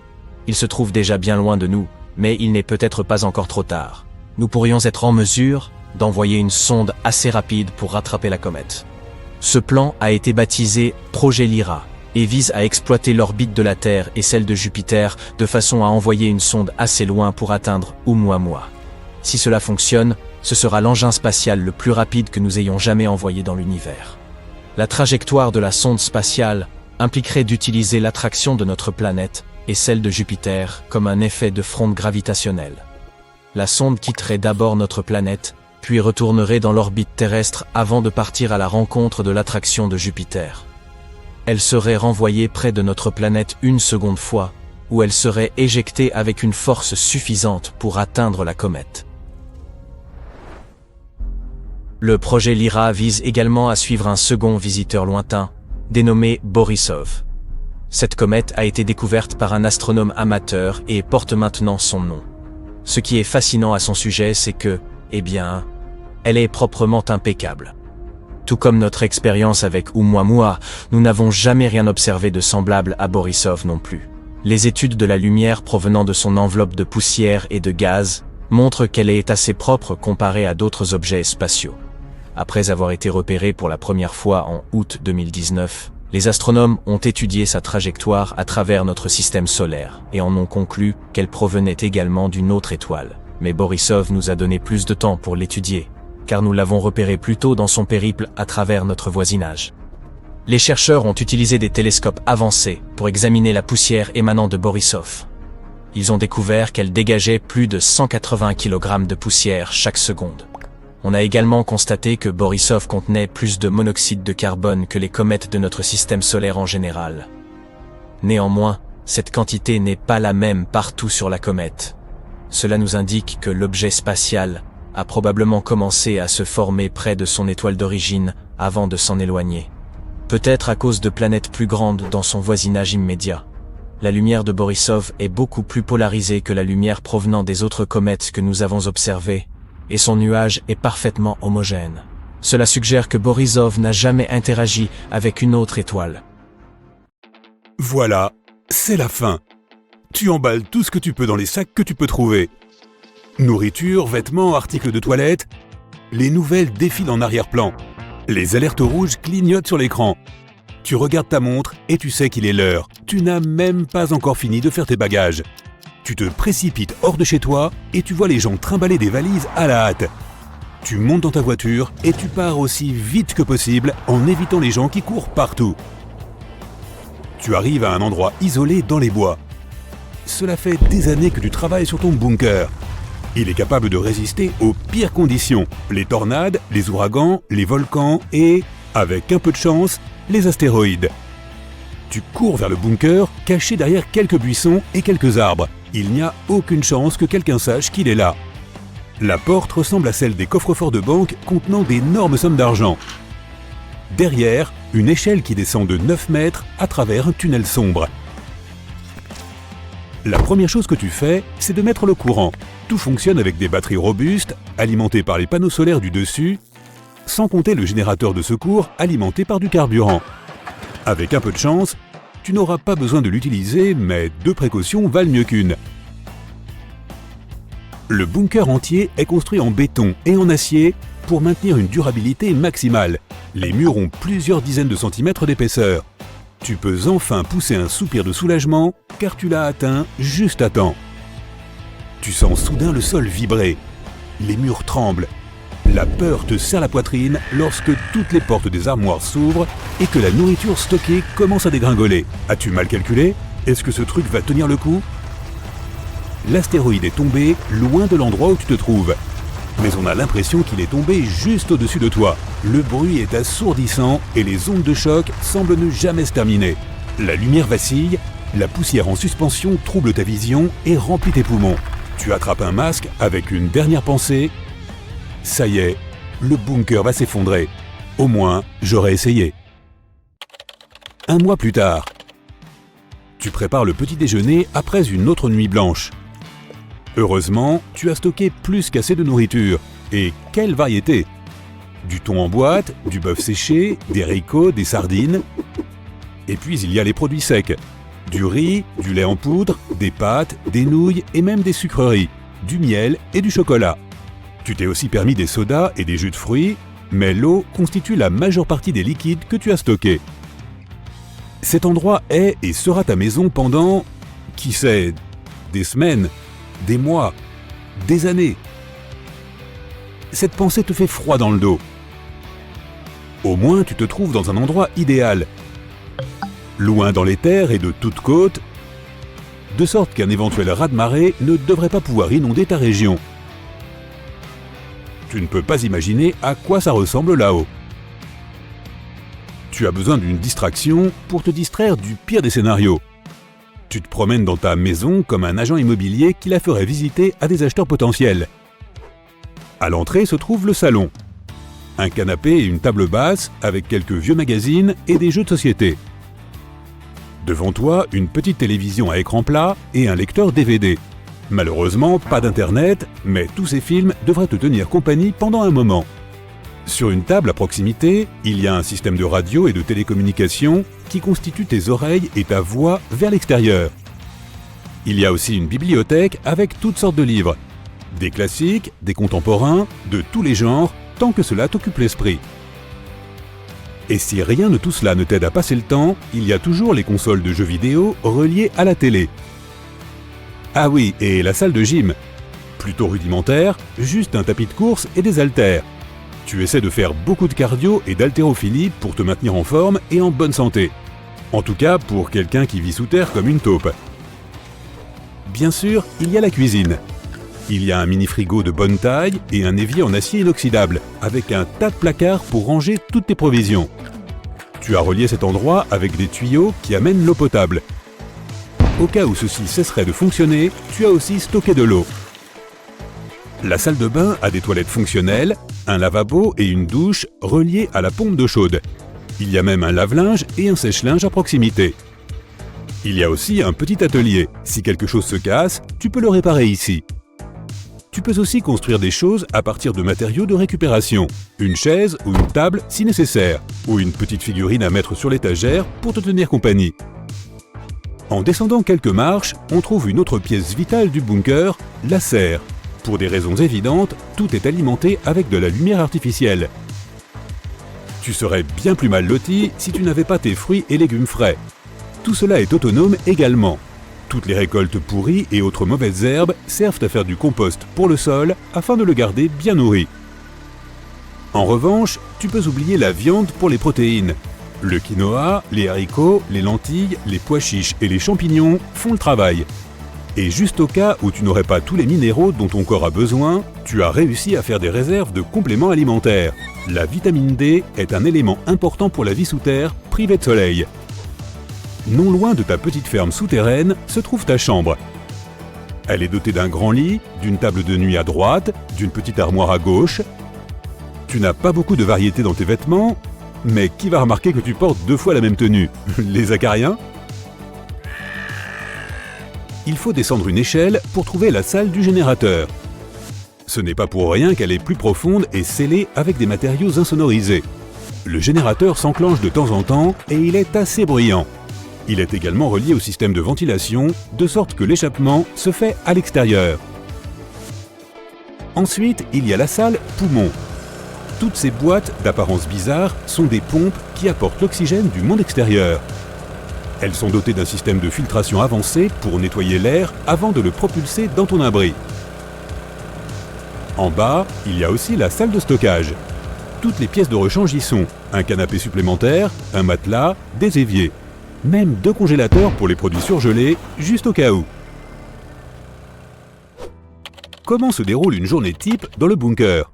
Il se trouve déjà bien loin de nous, mais il n'est peut-être pas encore trop tard. Nous pourrions être en mesure d'envoyer une sonde assez rapide pour rattraper la comète. Ce plan a été baptisé Projet Lyra et vise à exploiter l'orbite de la Terre et celle de Jupiter de façon à envoyer une sonde assez loin pour atteindre Oumuamua. Si cela fonctionne, ce sera l'engin spatial le plus rapide que nous ayons jamais envoyé dans l'univers. La trajectoire de la sonde spatiale impliquerait d'utiliser l'attraction de notre planète et celle de Jupiter comme un effet de fronde gravitationnelle. La sonde quitterait d'abord notre planète, puis retournerait dans l'orbite terrestre avant de partir à la rencontre de l'attraction de Jupiter. Elle serait renvoyée près de notre planète une seconde fois, où elle serait éjectée avec une force suffisante pour atteindre la comète. Le projet Lyra vise également à suivre un second visiteur lointain, dénommé Borisov. Cette comète a été découverte par un astronome amateur et porte maintenant son nom. Ce qui est fascinant à son sujet, c'est que, elle est proprement impeccable. Tout comme notre expérience avec Oumuamua, nous n'avons jamais rien observé de semblable à Borisov non plus. Les études de la lumière provenant de son enveloppe de poussière et de gaz montrent qu'elle est assez propre comparée à d'autres objets spatiaux. Après avoir été repérée pour la première fois en août 2019, les astronomes ont étudié sa trajectoire à travers notre système solaire et en ont conclu qu'elle provenait également d'une autre étoile. Mais Borisov nous a donné plus de temps pour l'étudier, car nous l'avons repéré plus tôt dans son périple à travers notre voisinage. Les chercheurs ont utilisé des télescopes avancés pour examiner la poussière émanant de Borisov. Ils ont découvert qu'elle dégageait plus de 180 kg de poussière chaque seconde. On a également constaté que Borisov contenait plus de monoxyde de carbone que les comètes de notre système solaire en général. Néanmoins, cette quantité n'est pas la même partout sur la comète. Cela nous indique que l'objet spatial a probablement commencé à se former près de son étoile d'origine avant de s'en éloigner. Peut-être à cause de planètes plus grandes dans son voisinage immédiat. La lumière de Borisov est beaucoup plus polarisée que la lumière provenant des autres comètes que nous avons observées, et son nuage est parfaitement homogène. Cela suggère que Borisov n'a jamais interagi avec une autre étoile. Voilà, c'est la fin. Tu emballes tout ce que tu peux dans les sacs que tu peux trouver. Nourriture, vêtements, articles de toilette, les nouvelles défilent en arrière-plan. Les alertes rouges clignotent sur l'écran. Tu regardes ta montre et tu sais qu'il est l'heure. Tu n'as même pas encore fini de faire tes bagages. Tu te précipites hors de chez toi et tu vois les gens trimballer des valises à la hâte. Tu montes dans ta voiture et tu pars aussi vite que possible en évitant les gens qui courent partout. Tu arrives à un endroit isolé dans les bois. Cela fait des années que tu travailles sur ton bunker. Il est capable de résister aux pires conditions, les tornades, les ouragans, les volcans et, avec un peu de chance, les astéroïdes. Tu cours vers le bunker, caché derrière quelques buissons et quelques arbres. Il n'y a aucune chance que quelqu'un sache qu'il est là. La porte ressemble à celle des coffres-forts de banque contenant d'énormes sommes d'argent. Derrière, une échelle qui descend de 9 mètres à travers un tunnel sombre. La première chose que tu fais, c'est de mettre le courant. Tout fonctionne avec des batteries robustes, alimentées par les panneaux solaires du dessus, sans compter le générateur de secours alimenté par du carburant. Avec un peu de chance, tu n'auras pas besoin de l'utiliser, mais 2 précautions valent mieux qu'une. Le bunker entier est construit en béton et en acier pour maintenir une durabilité maximale. Les murs ont plusieurs dizaines de centimètres d'épaisseur. Tu peux enfin pousser un soupir de soulagement car tu l'as atteint juste à temps. Tu sens soudain le sol vibrer. Les murs tremblent. La peur te serre la poitrine lorsque toutes les portes des armoires s'ouvrent et que la nourriture stockée commence à dégringoler. As-tu mal calculé? Est-ce que ce truc va tenir le coup? L'astéroïde est tombé loin de l'endroit où tu te trouves. Mais on a l'impression qu'il est tombé juste au-dessus de toi. Le bruit est assourdissant et les ondes de choc semblent ne jamais se terminer. La lumière vacille, la poussière en suspension trouble ta vision et remplit tes poumons. Tu attrapes un masque avec une dernière pensée. Ça y est, le bunker va s'effondrer. Au moins, j'aurais essayé. Un mois plus tard, tu prépares le petit déjeuner après une autre nuit blanche. Heureusement, tu as stocké plus qu'assez de nourriture. Et quelle variété! Du thon en boîte, du bœuf séché, des haricots, des sardines. Et puis il y a les produits secs. Du riz, du lait en poudre, des pâtes, des nouilles et même des sucreries, du miel et du chocolat. Tu t'es aussi permis des sodas et des jus de fruits, mais l'eau constitue la majeure partie des liquides que tu as stockés. Cet endroit est et sera ta maison pendant, qui sait, des semaines, des mois, des années. Cette pensée te fait froid dans le dos. Au moins tu te trouves dans un endroit idéal, loin dans les terres et de toutes côtes, de sorte qu'un éventuel raz-de-marée ne devrait pas pouvoir inonder ta région. Tu ne peux pas imaginer à quoi ça ressemble là-haut. Tu as besoin d'une distraction pour te distraire du pire des scénarios. Tu te promènes dans ta maison comme un agent immobilier qui la ferait visiter à des acheteurs potentiels. À l'entrée se trouve le salon. Un canapé et une table basse avec quelques vieux magazines et des jeux de société. Devant toi, une petite télévision à écran plat et un lecteur DVD. Malheureusement, pas d'internet, mais tous ces films devraient te tenir compagnie pendant un moment. Sur une table à proximité, il y a un système de radio et de télécommunication qui constitue tes oreilles et ta voix vers l'extérieur. Il y a aussi une bibliothèque avec toutes sortes de livres. Des classiques, des contemporains, de tous les genres, tant que cela t'occupe l'esprit. Et si rien de tout cela ne t'aide à passer le temps, il y a toujours les consoles de jeux vidéo reliées à la télé. Ah oui, et la salle de gym. Plutôt rudimentaire, juste un tapis de course et des haltères. Tu essaies de faire beaucoup de cardio et d'haltérophilie pour te maintenir en forme et en bonne santé. En tout cas pour quelqu'un qui vit sous terre comme une taupe. Bien sûr, il y a la cuisine. Il y a un mini-frigo de bonne taille et un évier en acier inoxydable, avec un tas de placards pour ranger toutes tes provisions. Tu as relié cet endroit avec des tuyaux qui amènent l'eau potable. Au cas où ceci cesserait de fonctionner, tu as aussi stocké de l'eau. La salle de bain a des toilettes fonctionnelles, un lavabo et une douche reliés à la pompe d'eau chaude. Il y a même un lave-linge et un sèche-linge à proximité. Il y a aussi un petit atelier. Si quelque chose se casse, tu peux le réparer ici. Tu peux aussi construire des choses à partir de matériaux de récupération. Une chaise ou une table si nécessaire, ou une petite figurine à mettre sur l'étagère pour te tenir compagnie. En descendant quelques marches, on trouve une autre pièce vitale du bunker, la serre. Pour des raisons évidentes, tout est alimenté avec de la lumière artificielle. Tu serais bien plus mal loti si tu n'avais pas tes fruits et légumes frais. Tout cela est autonome également. Toutes les récoltes pourries et autres mauvaises herbes servent à faire du compost pour le sol afin de le garder bien nourri. En revanche, tu peux oublier la viande pour les protéines. Le quinoa, les haricots, les lentilles, les pois chiches et les champignons font le travail. Et juste au cas où tu n'aurais pas tous les minéraux dont ton corps a besoin, tu as réussi à faire des réserves de compléments alimentaires. La vitamine D est un élément important pour la vie sous terre, privée de soleil. Non loin de ta petite ferme souterraine se trouve ta chambre. Elle est dotée d'un grand lit, d'une table de nuit à droite, d'une petite armoire à gauche. Tu n'as pas beaucoup de variété dans tes vêtements, mais qui va remarquer que tu portes 2 fois la même tenue? Les acariens? Il faut descendre une échelle pour trouver la salle du générateur. Ce n'est pas pour rien qu'elle est plus profonde et scellée avec des matériaux insonorisés. Le générateur s'enclenche de temps en temps et il est assez bruyant. Il est également relié au système de ventilation, de sorte que l'échappement se fait à l'extérieur. Ensuite, il y a la salle poumon. Toutes ces boîtes d'apparence bizarre sont des pompes qui apportent l'oxygène du monde extérieur. Elles sont dotées d'un système de filtration avancé pour nettoyer l'air avant de le propulser dans ton abri. En bas, il y a aussi la salle de stockage. Toutes les pièces de rechange y sont. Un canapé supplémentaire, un matelas, des éviers. Même 2 congélateurs pour les produits surgelés, juste au cas où. Comment se déroule une journée type dans le bunker?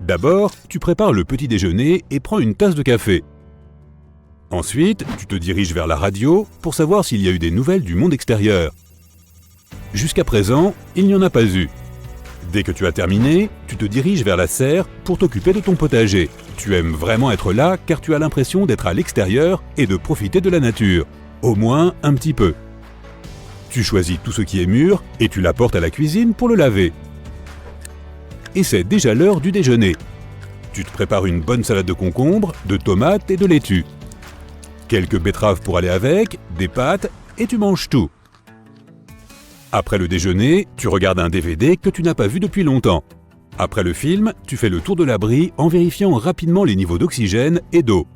D'abord, tu prépares le petit déjeuner et prends une tasse de café. Ensuite, tu te diriges vers la radio pour savoir s'il y a eu des nouvelles du monde extérieur. Jusqu'à présent, il n'y en a pas eu. Dès que tu as terminé, tu te diriges vers la serre pour t'occuper de ton potager. Tu aimes vraiment être là car tu as l'impression d'être à l'extérieur et de profiter de la nature. Au moins un petit peu. Tu choisis tout ce qui est mûr et tu l'apportes à la cuisine pour le laver. Et c'est déjà l'heure du déjeuner. Tu te prépares une bonne salade de concombres, de tomates et de laitue. Quelques betteraves pour aller avec, des pâtes et tu manges tout. Après le déjeuner, tu regardes un DVD que tu n'as pas vu depuis longtemps. Après le film, tu fais le tour de l'abri en vérifiant rapidement les niveaux d'oxygène et d'eau.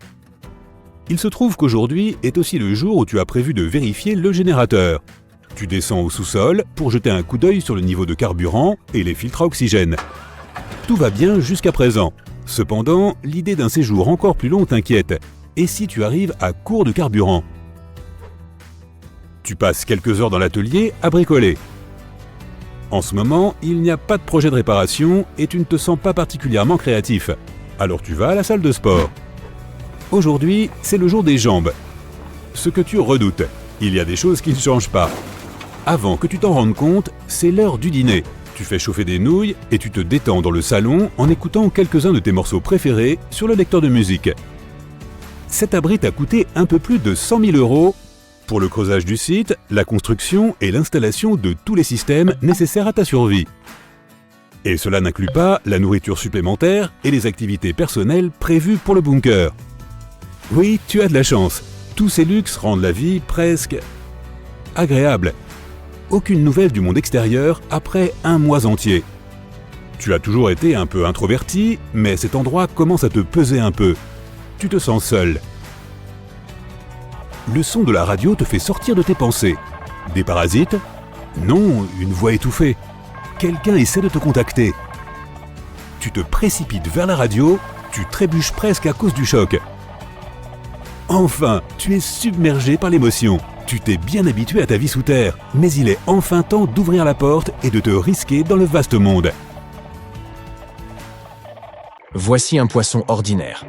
Il se trouve qu'aujourd'hui est aussi le jour où tu as prévu de vérifier le générateur. Tu descends au sous-sol pour jeter un coup d'œil sur le niveau de carburant et les filtres à oxygène. Tout va bien jusqu'à présent. Cependant, l'idée d'un séjour encore plus long t'inquiète. Et si tu arrives à court de carburant? Tu passes quelques heures dans l'atelier à bricoler. En ce moment, il n'y a pas de projet de réparation et tu ne te sens pas particulièrement créatif. Alors tu vas à la salle de sport. Aujourd'hui, c'est le jour des jambes. Ce que tu redoutes, il y a des choses qui ne changent pas. Avant que tu t'en rendes compte, c'est l'heure du dîner. Tu fais chauffer des nouilles et tu te détends dans le salon en écoutant quelques-uns de tes morceaux préférés sur le lecteur de musique. Cet abri t'a coûté un peu plus de 100 000 € pour le creusage du site, la construction et l'installation de tous les systèmes nécessaires à ta survie. Et cela n'inclut pas la nourriture supplémentaire et les activités personnelles prévues pour le bunker. Oui, tu as de la chance. Tous ces luxes rendent la vie presque agréable. Aucune nouvelle du monde extérieur après un mois entier. Tu as toujours été un peu introverti, mais cet endroit commence à te peser un peu. Tu te sens seul. Le son de la radio te fait sortir de tes pensées. Des parasites? Non, une voix étouffée. Quelqu'un essaie de te contacter. Tu te précipites vers la radio, tu trébuches presque à cause du choc. Enfin, tu es submergé par l'émotion. Tu t'es bien habitué à ta vie sous terre, mais il est enfin temps d'ouvrir la porte et de te risquer dans le vaste monde. Voici un poisson ordinaire.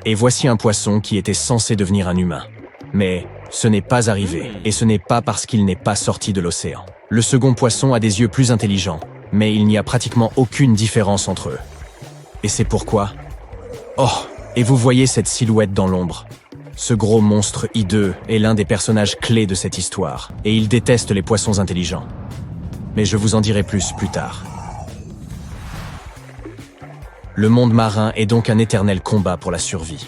Et voici un poisson qui était censé devenir un humain. Mais ce n'est pas arrivé, et ce n'est pas parce qu'il n'est pas sorti de l'océan. Le second poisson a des yeux plus intelligents, mais il n'y a pratiquement aucune différence entre eux. Et c'est pourquoi... Oh, et vous voyez cette silhouette dans l'ombre. Ce gros monstre hideux est l'un des personnages clés de cette histoire, et il déteste les poissons intelligents. Mais je vous en dirai plus tard. Le monde marin est donc un éternel combat pour la survie.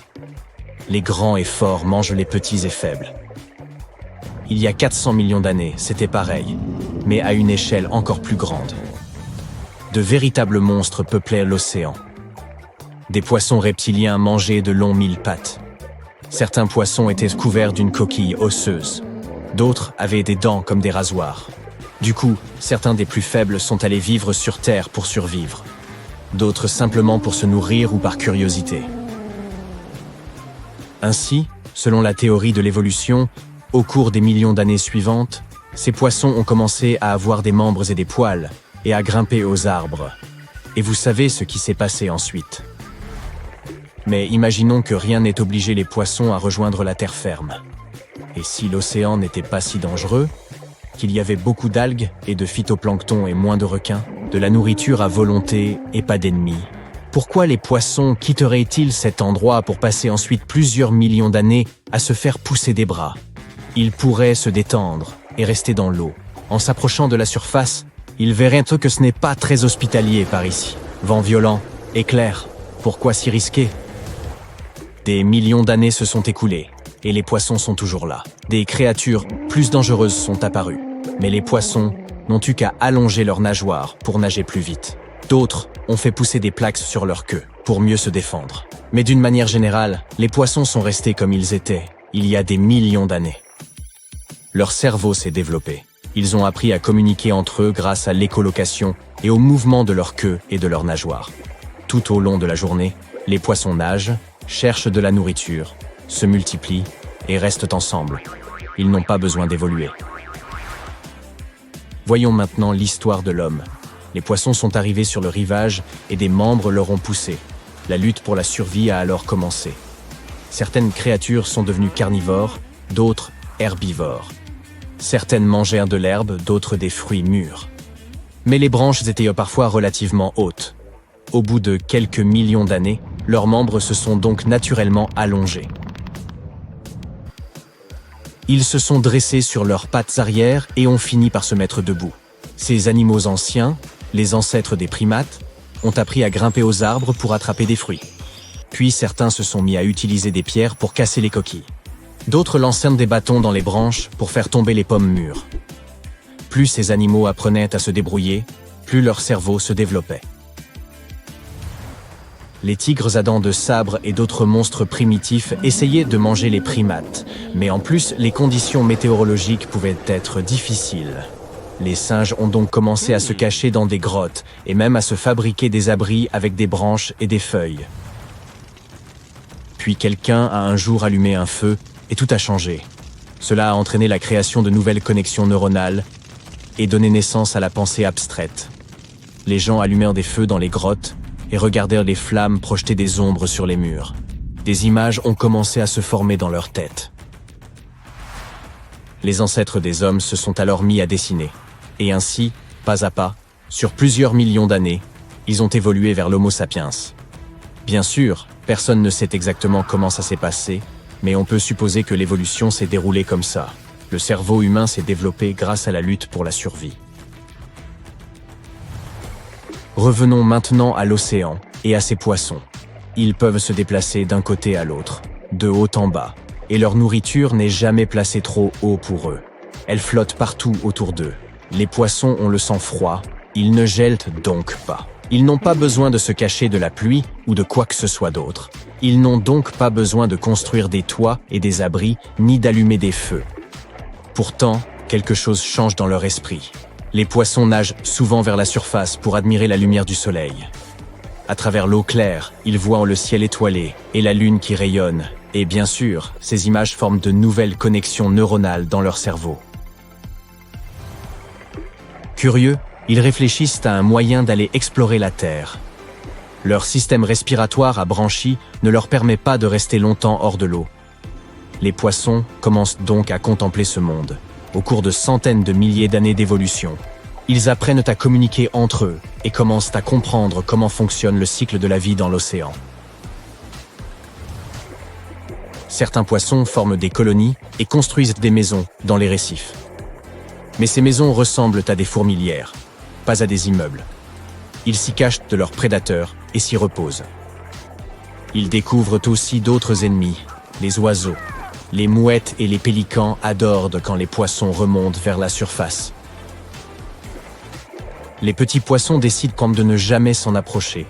Les grands et forts mangent les petits et faibles. Il y a 400 millions d'années, c'était pareil, mais à une échelle encore plus grande. De véritables monstres peuplaient l'océan. Des poissons reptiliens mangeaient de longs 1000 pattes. Certains poissons étaient couverts d'une coquille osseuse. D'autres avaient des dents comme des rasoirs. Du coup, certains des plus faibles sont allés vivre sur Terre pour survivre. D'autres simplement pour se nourrir ou par curiosité. Ainsi, selon la théorie de l'évolution, au cours des millions d'années suivantes, ces poissons ont commencé à avoir des membres et des poils, et à grimper aux arbres. Et vous savez ce qui s'est passé ensuite. Mais imaginons que rien n'ait obligé les poissons à rejoindre la terre ferme. Et si l'océan n'était pas si dangereux, qu'il y avait beaucoup d'algues et de phytoplancton et moins de requins, de la nourriture à volonté et pas d'ennemis, pourquoi les poissons quitteraient-ils cet endroit pour passer ensuite plusieurs millions d'années à se faire pousser des bras? Ils pourraient se détendre et rester dans l'eau. En s'approchant de la surface, ils verraient que ce n'est pas très hospitalier par ici. Vent violent, éclairs, pourquoi s'y risquer? Des millions d'années se sont écoulées, et les poissons sont toujours là. Des créatures plus dangereuses sont apparues, mais les poissons n'ont eu qu'à allonger leurs nageoires pour nager plus vite. D'autres ont fait pousser des plaques sur leur queue. pour mieux se défendre. Mais d'une manière générale, les poissons sont restés comme ils étaient, il y a des millions d'années. Leur cerveau s'est développé. Ils ont appris à communiquer entre eux grâce à l'écholocation et au mouvement de leur queue et de leurs nageoires. Tout au long de la journée, les poissons nagent, cherchent de la nourriture, se multiplient et restent ensemble. Ils n'ont pas besoin d'évoluer. Voyons maintenant l'histoire de l'homme. Les poissons sont arrivés sur le rivage et des membres leur ont poussé. La lutte pour la survie a alors commencé. Certaines créatures sont devenues carnivores, d'autres herbivores. Certaines mangèrent de l'herbe, d'autres des fruits mûrs. Mais les branches étaient parfois relativement hautes. Au bout de quelques millions d'années, leurs membres se sont donc naturellement allongés. Ils se sont dressés sur leurs pattes arrière et ont fini par se mettre debout. Ces animaux anciens, les ancêtres des primates, ont appris à grimper aux arbres pour attraper des fruits. Puis certains se sont mis à utiliser des pierres pour casser les coquilles. D'autres lancèrent des bâtons dans les branches pour faire tomber les pommes mûres. Plus ces animaux apprenaient à se débrouiller, plus leur cerveau se développait. Les tigres à dents de sabre et d'autres monstres primitifs essayaient de manger les primates, mais en plus, les conditions météorologiques pouvaient être difficiles. Les singes ont donc commencé à se cacher dans des grottes et même à se fabriquer des abris avec des branches et des feuilles. Puis quelqu'un a un jour allumé un feu et tout a changé. Cela a entraîné la création de nouvelles connexions neuronales et donné naissance à la pensée abstraite. Les gens allumèrent des feux dans les grottes et regardèrent les flammes projeter des ombres sur les murs. Des images ont commencé à se former dans leur tête. Les ancêtres des hommes se sont alors mis à dessiner. Et ainsi, pas à pas, sur plusieurs millions d'années, ils ont évolué vers l'Homo sapiens. Bien sûr, personne ne sait exactement comment ça s'est passé, mais on peut supposer que l'évolution s'est déroulée comme ça. Le cerveau humain s'est développé grâce à la lutte pour la survie. Revenons maintenant à l'océan et à ses poissons. Ils peuvent se déplacer d'un côté à l'autre, de haut en bas, et leur nourriture n'est jamais placée trop haut pour eux. Elle flotte partout autour d'eux. Les poissons ont le sang froid, ils ne gèlent donc pas. Ils n'ont pas besoin de se cacher de la pluie ou de quoi que ce soit d'autre. Ils n'ont donc pas besoin de construire des toits et des abris, ni d'allumer des feux. Pourtant, quelque chose change dans leur esprit. Les poissons nagent souvent vers la surface pour admirer la lumière du soleil. À travers l'eau claire, ils voient le ciel étoilé et la lune qui rayonne. Et bien sûr, ces images forment de nouvelles connexions neuronales dans leur cerveau. Curieux, ils réfléchissent à un moyen d'aller explorer la Terre. Leur système respiratoire à branchies ne leur permet pas de rester longtemps hors de l'eau. Les poissons commencent donc à contempler ce monde. Au cours de centaines de milliers d'années d'évolution, ils apprennent à communiquer entre eux et commencent à comprendre comment fonctionne le cycle de la vie dans l'océan. Certains poissons forment des colonies et construisent des maisons dans les récifs. Mais ces maisons ressemblent à des fourmilières, pas à des immeubles. Ils s'y cachent de leurs prédateurs et s'y reposent. Ils découvrent aussi d'autres ennemis, les oiseaux. Les mouettes et les pélicans adorent quand les poissons remontent vers la surface. Les petits poissons décident de ne jamais s'en approcher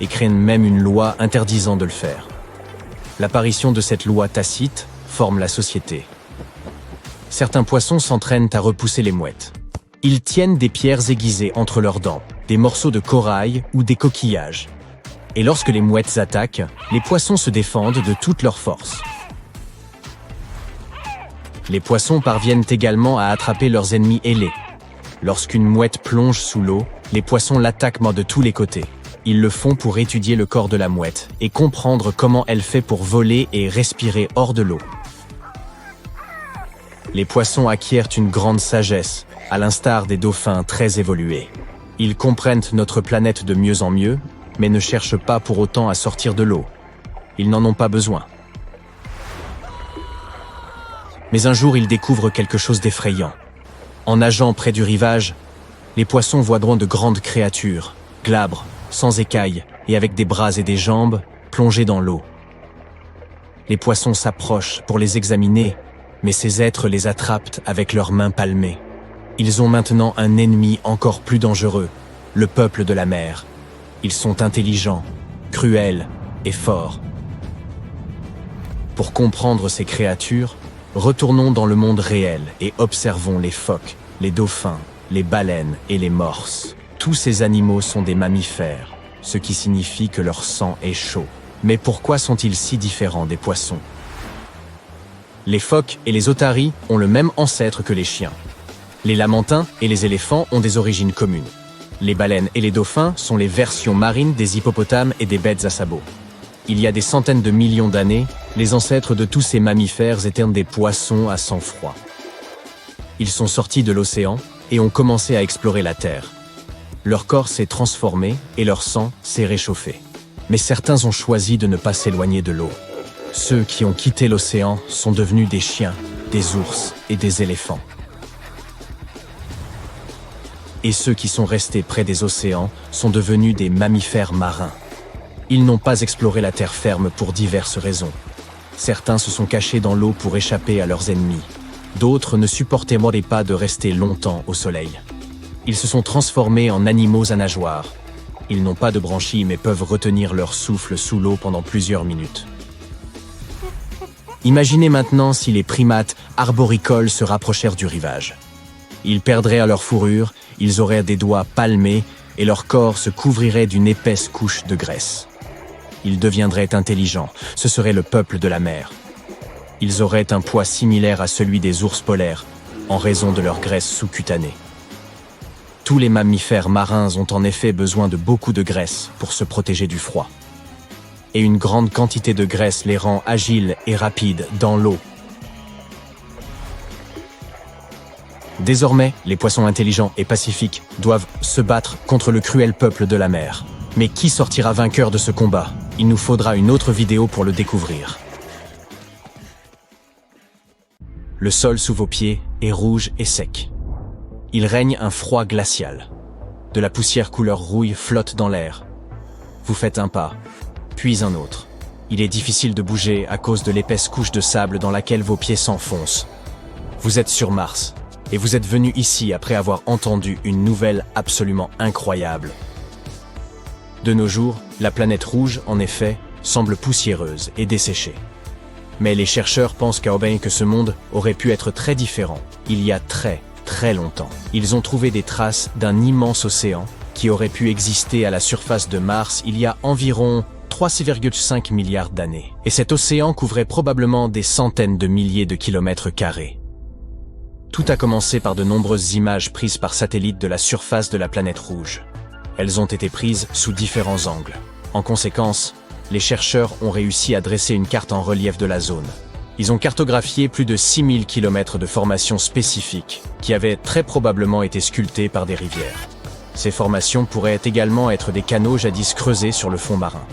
et créent même une loi interdisant de le faire. L'apparition de cette loi tacite forme la société. Certains poissons s'entraînent à repousser les mouettes. Ils tiennent des pierres aiguisées entre leurs dents, des morceaux de corail ou des coquillages. Et lorsque les mouettes attaquent, les poissons se défendent de toute leur force. Les poissons parviennent également à attraper leurs ennemis ailés. Lorsqu'une mouette plonge sous l'eau, les poissons l'attaquent de tous les côtés. Ils le font pour étudier le corps de la mouette et comprendre comment elle fait pour voler et respirer hors de l'eau. Les poissons acquièrent une grande sagesse, à l'instar des dauphins très évolués. Ils comprennent notre planète de mieux en mieux, mais ne cherchent pas pour autant à sortir de l'eau. Ils n'en ont pas besoin. Mais un jour, ils découvrent quelque chose d'effrayant. En nageant près du rivage, les poissons voient de grandes créatures, glabres, sans écailles et avec des bras et des jambes, plongés dans l'eau. Les poissons s'approchent pour les examiner, mais ces êtres les attrapent avec leurs mains palmées. Ils ont maintenant un ennemi encore plus dangereux, le peuple de la mer. Ils sont intelligents, cruel et fort. Pour comprendre ces créatures, retournons dans le monde réel et observons les phoques, les dauphins, les baleines et les morses. Tous ces animaux sont des mammifères, ce qui signifie que leur sang est chaud. Mais pourquoi sont-ils si différents des poissons? Les phoques et les otaries ont le même ancêtre que les chiens. Les lamantins et les éléphants ont des origines communes. Les baleines et les dauphins sont les versions marines des hippopotames et des bêtes à sabots. Il y a des centaines de millions d'années, les ancêtres de tous ces mammifères étaient des poissons à sang froid. Ils sont sortis de l'océan et ont commencé à explorer la Terre. Leur corps s'est transformé et leur sang s'est réchauffé. Mais certains ont choisi de ne pas s'éloigner de l'eau. Ceux qui ont quitté l'océan sont devenus des chiens, des ours et des éléphants. Et ceux qui sont restés près des océans sont devenus des mammifères marins. Ils n'ont pas exploré la terre ferme pour diverses raisons. Certains se sont cachés dans l'eau pour échapper à leurs ennemis. D'autres ne supportaient pas de rester longtemps au soleil. Ils se sont transformés en animaux à nageoires. Ils n'ont pas de branchies mais peuvent retenir leur souffle sous l'eau pendant plusieurs minutes. Imaginez maintenant si les primates arboricoles se rapprochèrent du rivage. Ils perdraient à leur fourrure, ils auraient des doigts palmés et leur corps se couvrirait d'une épaisse couche de graisse. Ils deviendraient intelligents, ce serait le peuple de la mer. Ils auraient un poids similaire à celui des ours polaires, en raison de leur graisse sous-cutanée. Tous les mammifères marins ont en effet besoin de beaucoup de graisse pour se protéger du froid. Et une grande quantité de graisse les rend agiles et rapides dans l'eau. Désormais, les poissons intelligents et pacifiques doivent se battre contre le cruel peuple de la mer. Mais qui sortira vainqueur de ce combat? Il nous faudra une autre vidéo pour le découvrir. Le sol sous vos pieds est rouge et sec. Il règne un froid glacial. De la poussière couleur rouille flotte dans l'air. Vous faites un pas, puis un autre. Il est difficile de bouger à cause de l'épaisse couche de sable dans laquelle vos pieds s'enfoncent. Vous êtes sur Mars, et vous êtes venu ici après avoir entendu une nouvelle absolument incroyable. De nos jours, la planète rouge, en effet, semble poussiéreuse et desséchée. Mais les chercheurs pensent que ce monde aurait pu être très différent, il y a très longtemps. Ils ont trouvé des traces d'un immense océan qui aurait pu exister à la surface de Mars il y a environ 3,5 milliards d'années. Et cet océan couvrait probablement des centaines de milliers de kilomètres carrés. Tout a commencé par de nombreuses images prises par satellite de la surface de la planète rouge. Elles ont été prises sous différents angles. En conséquence, les chercheurs ont réussi à dresser une carte en relief de la zone. Ils ont cartographié plus de 6000 km de formations spécifiques, qui avaient très probablement été sculptées par des rivières. Ces formations pourraient également être des canaux jadis creusés sur le fond marin.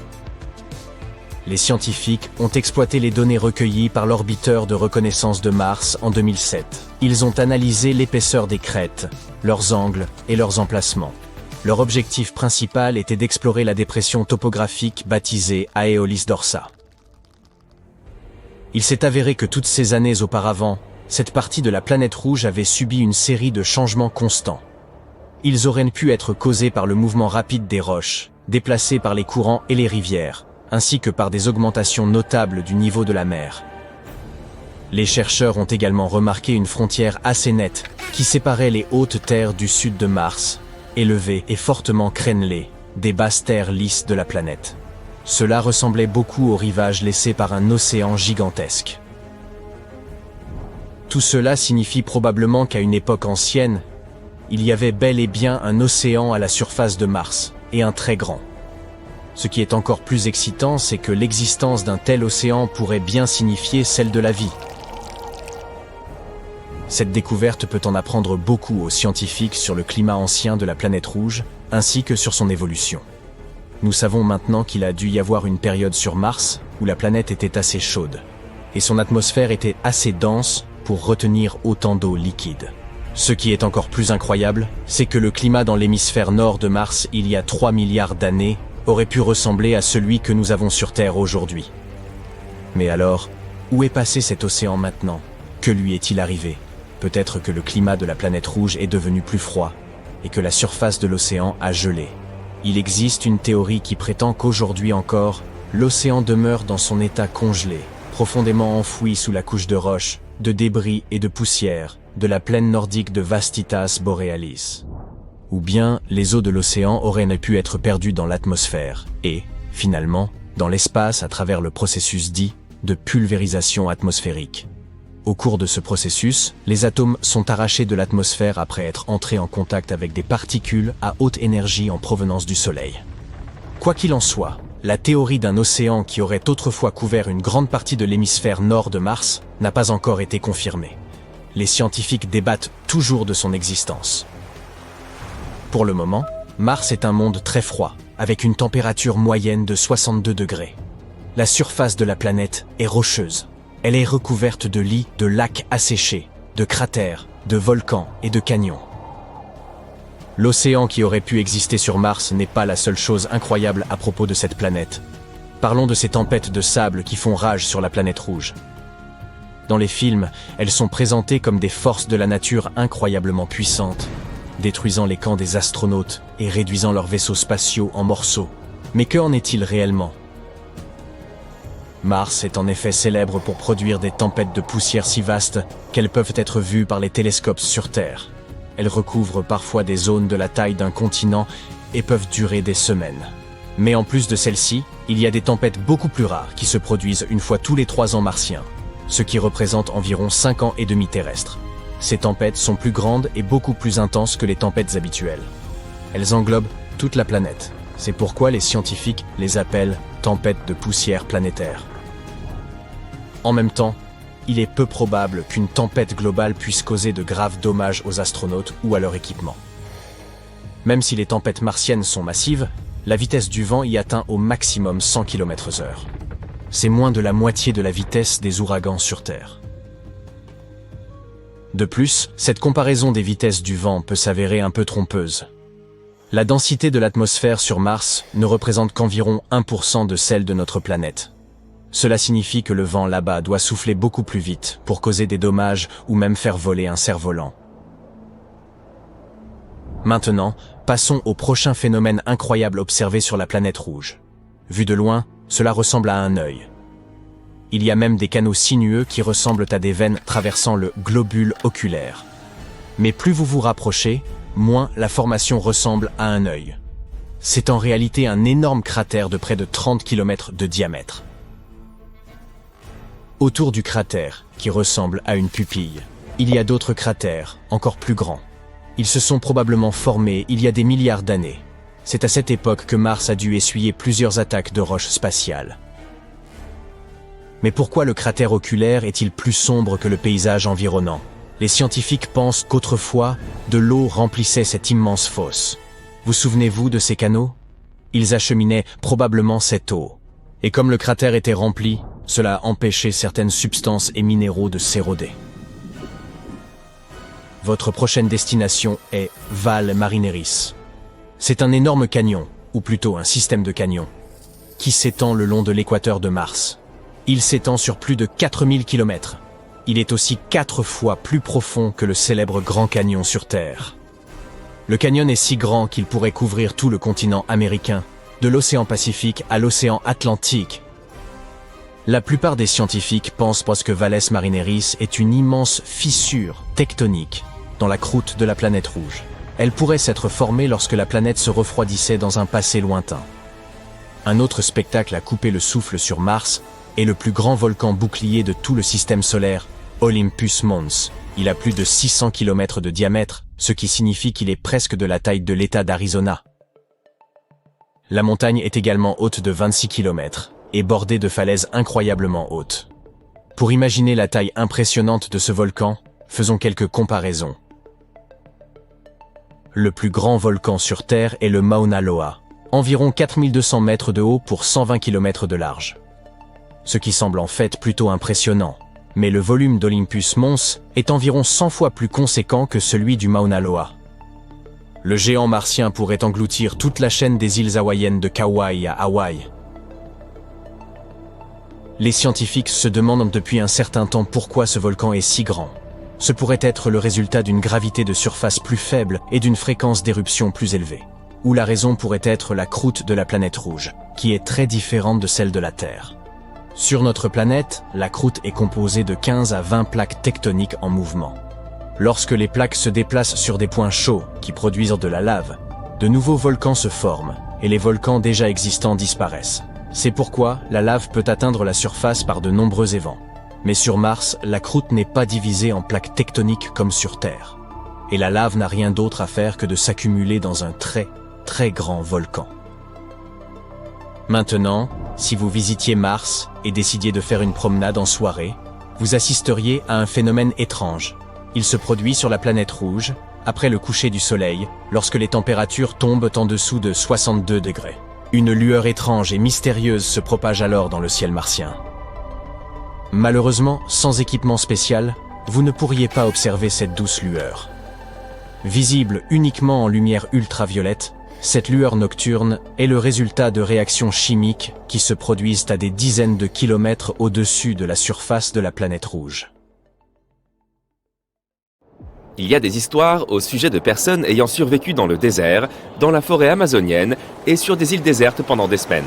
Les scientifiques ont exploité les données recueillies par l'orbiteur de reconnaissance de Mars en 2007. Ils ont analysé l'épaisseur des crêtes, leurs angles et leurs emplacements. Leur objectif principal était d'explorer la dépression topographique baptisée Aeolis Dorsa. Il s'est avéré que toutes ces années auparavant, cette partie de la planète rouge avait subi une série de changements constants. Ils auraient pu être causés par le mouvement rapide des roches, déplacés par les courants et les rivières, ainsi que par des augmentations notables du niveau de la mer. Les chercheurs ont également remarqué une frontière assez nette qui séparait les hautes terres du sud de Mars, élevées et fortement crénelées, des basses terres lisses de la planète. Cela ressemblait beaucoup aux rivages laissés par un océan gigantesque. Tout cela signifie probablement qu'à une époque ancienne, il y avait bel et bien un océan à la surface de Mars, et un très grand. Ce qui est encore plus excitant, c'est que l'existence d'un tel océan pourrait bien signifier celle de la vie. Cette découverte peut en apprendre beaucoup aux scientifiques sur le climat ancien de la planète rouge, ainsi que sur son évolution. Nous savons maintenant qu'il a dû y avoir une période sur Mars où la planète était assez chaude, et son atmosphère était assez dense pour retenir autant d'eau liquide. Ce qui est encore plus incroyable, c'est que le climat dans l'hémisphère nord de Mars il y a 3 milliards d'années aurait pu ressembler à celui que nous avons sur Terre aujourd'hui. Mais alors, où est passé cet océan maintenant? Que lui est-il arrivé? Peut-être que le climat de la planète rouge est devenu plus froid et que la surface de l'océan a gelé. Il existe une théorie qui prétend qu'aujourd'hui encore, l'océan demeure dans son état congelé, profondément enfoui sous la couche de roches, de débris et de poussière de la plaine nordique de Vastitas Borealis. Ou bien les eaux de l'océan auraient pu être perdues dans l'atmosphère et, finalement, dans l'espace à travers le processus dit de pulvérisation atmosphérique. Au cours de ce processus, les atomes sont arrachés de l'atmosphère après être entrés en contact avec des particules à haute énergie en provenance du Soleil. Quoi qu'il en soit, la théorie d'un océan qui aurait autrefois couvert une grande partie de l'hémisphère nord de Mars n'a pas encore été confirmée. Les scientifiques débattent toujours de son existence. Pour le moment, Mars est un monde très froid, avec une température moyenne de 62 degrés. La surface de la planète est rocheuse. Elle est recouverte de lits de lacs asséchés, de cratères, de volcans et de canyons. L'océan qui aurait pu exister sur Mars n'est pas la seule chose incroyable à propos de cette planète. Parlons de ces tempêtes de sable qui font rage sur la planète rouge. Dans les films, elles sont présentées comme des forces de la nature incroyablement puissantes, détruisant les camps des astronautes et réduisant leurs vaisseaux spatiaux en morceaux. Mais qu'en est-il réellement ? Mars est en effet célèbre pour produire des tempêtes de poussière si vastes qu'elles peuvent être vues par les télescopes sur Terre. Elles recouvrent parfois des zones de la taille d'un continent et peuvent durer des semaines. Mais en plus de celles-ci, il y a des tempêtes beaucoup plus rares qui se produisent une fois tous les 3 ans martiens, ce qui représente environ 5 ans et demi terrestres. Ces tempêtes sont plus grandes et beaucoup plus intenses que les tempêtes habituelles. Elles englobent toute la planète. C'est pourquoi les scientifiques les appellent tempêtes de poussière planétaire. En même temps, il est peu probable qu'une tempête globale puisse causer de graves dommages aux astronautes ou à leur équipement. Même si les tempêtes martiennes sont massives, la vitesse du vent y atteint au maximum 100 km/h. C'est moins de la moitié de la vitesse des ouragans sur Terre. De plus, cette comparaison des vitesses du vent peut s'avérer un peu trompeuse. La densité de l'atmosphère sur Mars ne représente qu'environ 1% de celle de notre planète. Cela signifie que le vent là-bas doit souffler beaucoup plus vite pour causer des dommages ou même faire voler un cerf-volant. Maintenant, passons au prochain phénomène incroyable observé sur la planète rouge. Vu de loin, cela ressemble à un œil. Il y a même des canaux sinueux qui ressemblent à des veines traversant le globule oculaire. Mais plus vous vous rapprochez, moins la formation ressemble à un œil. C'est en réalité un énorme cratère de près de 30 km de diamètre. Autour du cratère, qui ressemble à une pupille, il y a d'autres cratères, encore plus grands. Ils se sont probablement formés il y a des milliards d'années. C'est à cette époque que Mars a dû essuyer plusieurs attaques de roches spatiales. Mais pourquoi le cratère oculaire est-il plus sombre que le paysage environnant ? Les scientifiques pensent qu'autrefois, de l'eau remplissait cette immense fosse. Vous souvenez-vous de ces canaux ? Ils acheminaient probablement cette eau. Et comme le cratère était rempli, cela a empêché certaines substances et minéraux de s'éroder. Votre prochaine destination est Valles Marineris. C'est un énorme canyon, ou plutôt un système de canyons, qui s'étend le long de l'équateur de Mars. Il s'étend sur plus de 4000 km. Il est aussi 4 fois plus profond que le célèbre Grand Canyon sur Terre. Le canyon est si grand qu'il pourrait couvrir tout le continent américain, de l'océan Pacifique à l'océan Atlantique. La plupart des scientifiques pensent que Valles Marineris est une immense fissure tectonique dans la croûte de la planète rouge. Elle pourrait s'être formée lorsque la planète se refroidissait dans un passé lointain. Un autre spectacle à couper le souffle sur Mars est le plus grand volcan bouclier de tout le système solaire, Olympus Mons. Il a plus de 600 km de diamètre, ce qui signifie qu'il est presque de la taille de l'État d'Arizona. La montagne est également haute de 26 km et bordée de falaises incroyablement hautes. Pour imaginer la taille impressionnante de ce volcan, faisons quelques comparaisons. Le plus grand volcan sur Terre est le Mauna Loa, environ 4200 mètres de haut pour 120 km de large. Ce qui semble en fait plutôt impressionnant, mais le volume d'Olympus Mons est environ 100 fois plus conséquent que celui du Mauna Loa. Le géant martien pourrait engloutir toute la chaîne des îles hawaïennes de Kauai à Hawaï. Les scientifiques se demandent depuis un certain temps pourquoi ce volcan est si grand. Ce pourrait être le résultat d'une gravité de surface plus faible et d'une fréquence d'éruption plus élevée. ou la raison pourrait être la croûte de la planète rouge, qui est très différente de celle de la Terre. Sur notre planète, la croûte est composée de 15 à 20 plaques tectoniques en mouvement. Lorsque les plaques se déplacent sur des points chauds qui produisent de la lave, de nouveaux volcans se forment et les volcans déjà existants disparaissent. C'est pourquoi la lave peut atteindre la surface par de nombreux évents. Mais sur Mars, la croûte n'est pas divisée en plaques tectoniques comme sur Terre. Et la lave n'a rien d'autre à faire que de s'accumuler dans un très grand volcan. Maintenant, si vous visitiez Mars et décidiez de faire une promenade en soirée, vous assisteriez à un phénomène étrange. Il se produit sur la planète rouge, après le coucher du soleil, lorsque les températures tombent en dessous de 62 degrés. Une lueur étrange et mystérieuse se propage alors dans le ciel martien. Malheureusement, sans équipement spécial, vous ne pourriez pas observer cette douce lueur. Visible uniquement en lumière ultraviolette, cette lueur nocturne est le résultat de réactions chimiques qui se produisent à des dizaines de kilomètres au-dessus de la surface de la planète rouge. Il y a des histoires au sujet de personnes ayant survécu dans le désert, dans la forêt amazonienne et sur des îles désertes pendant des semaines.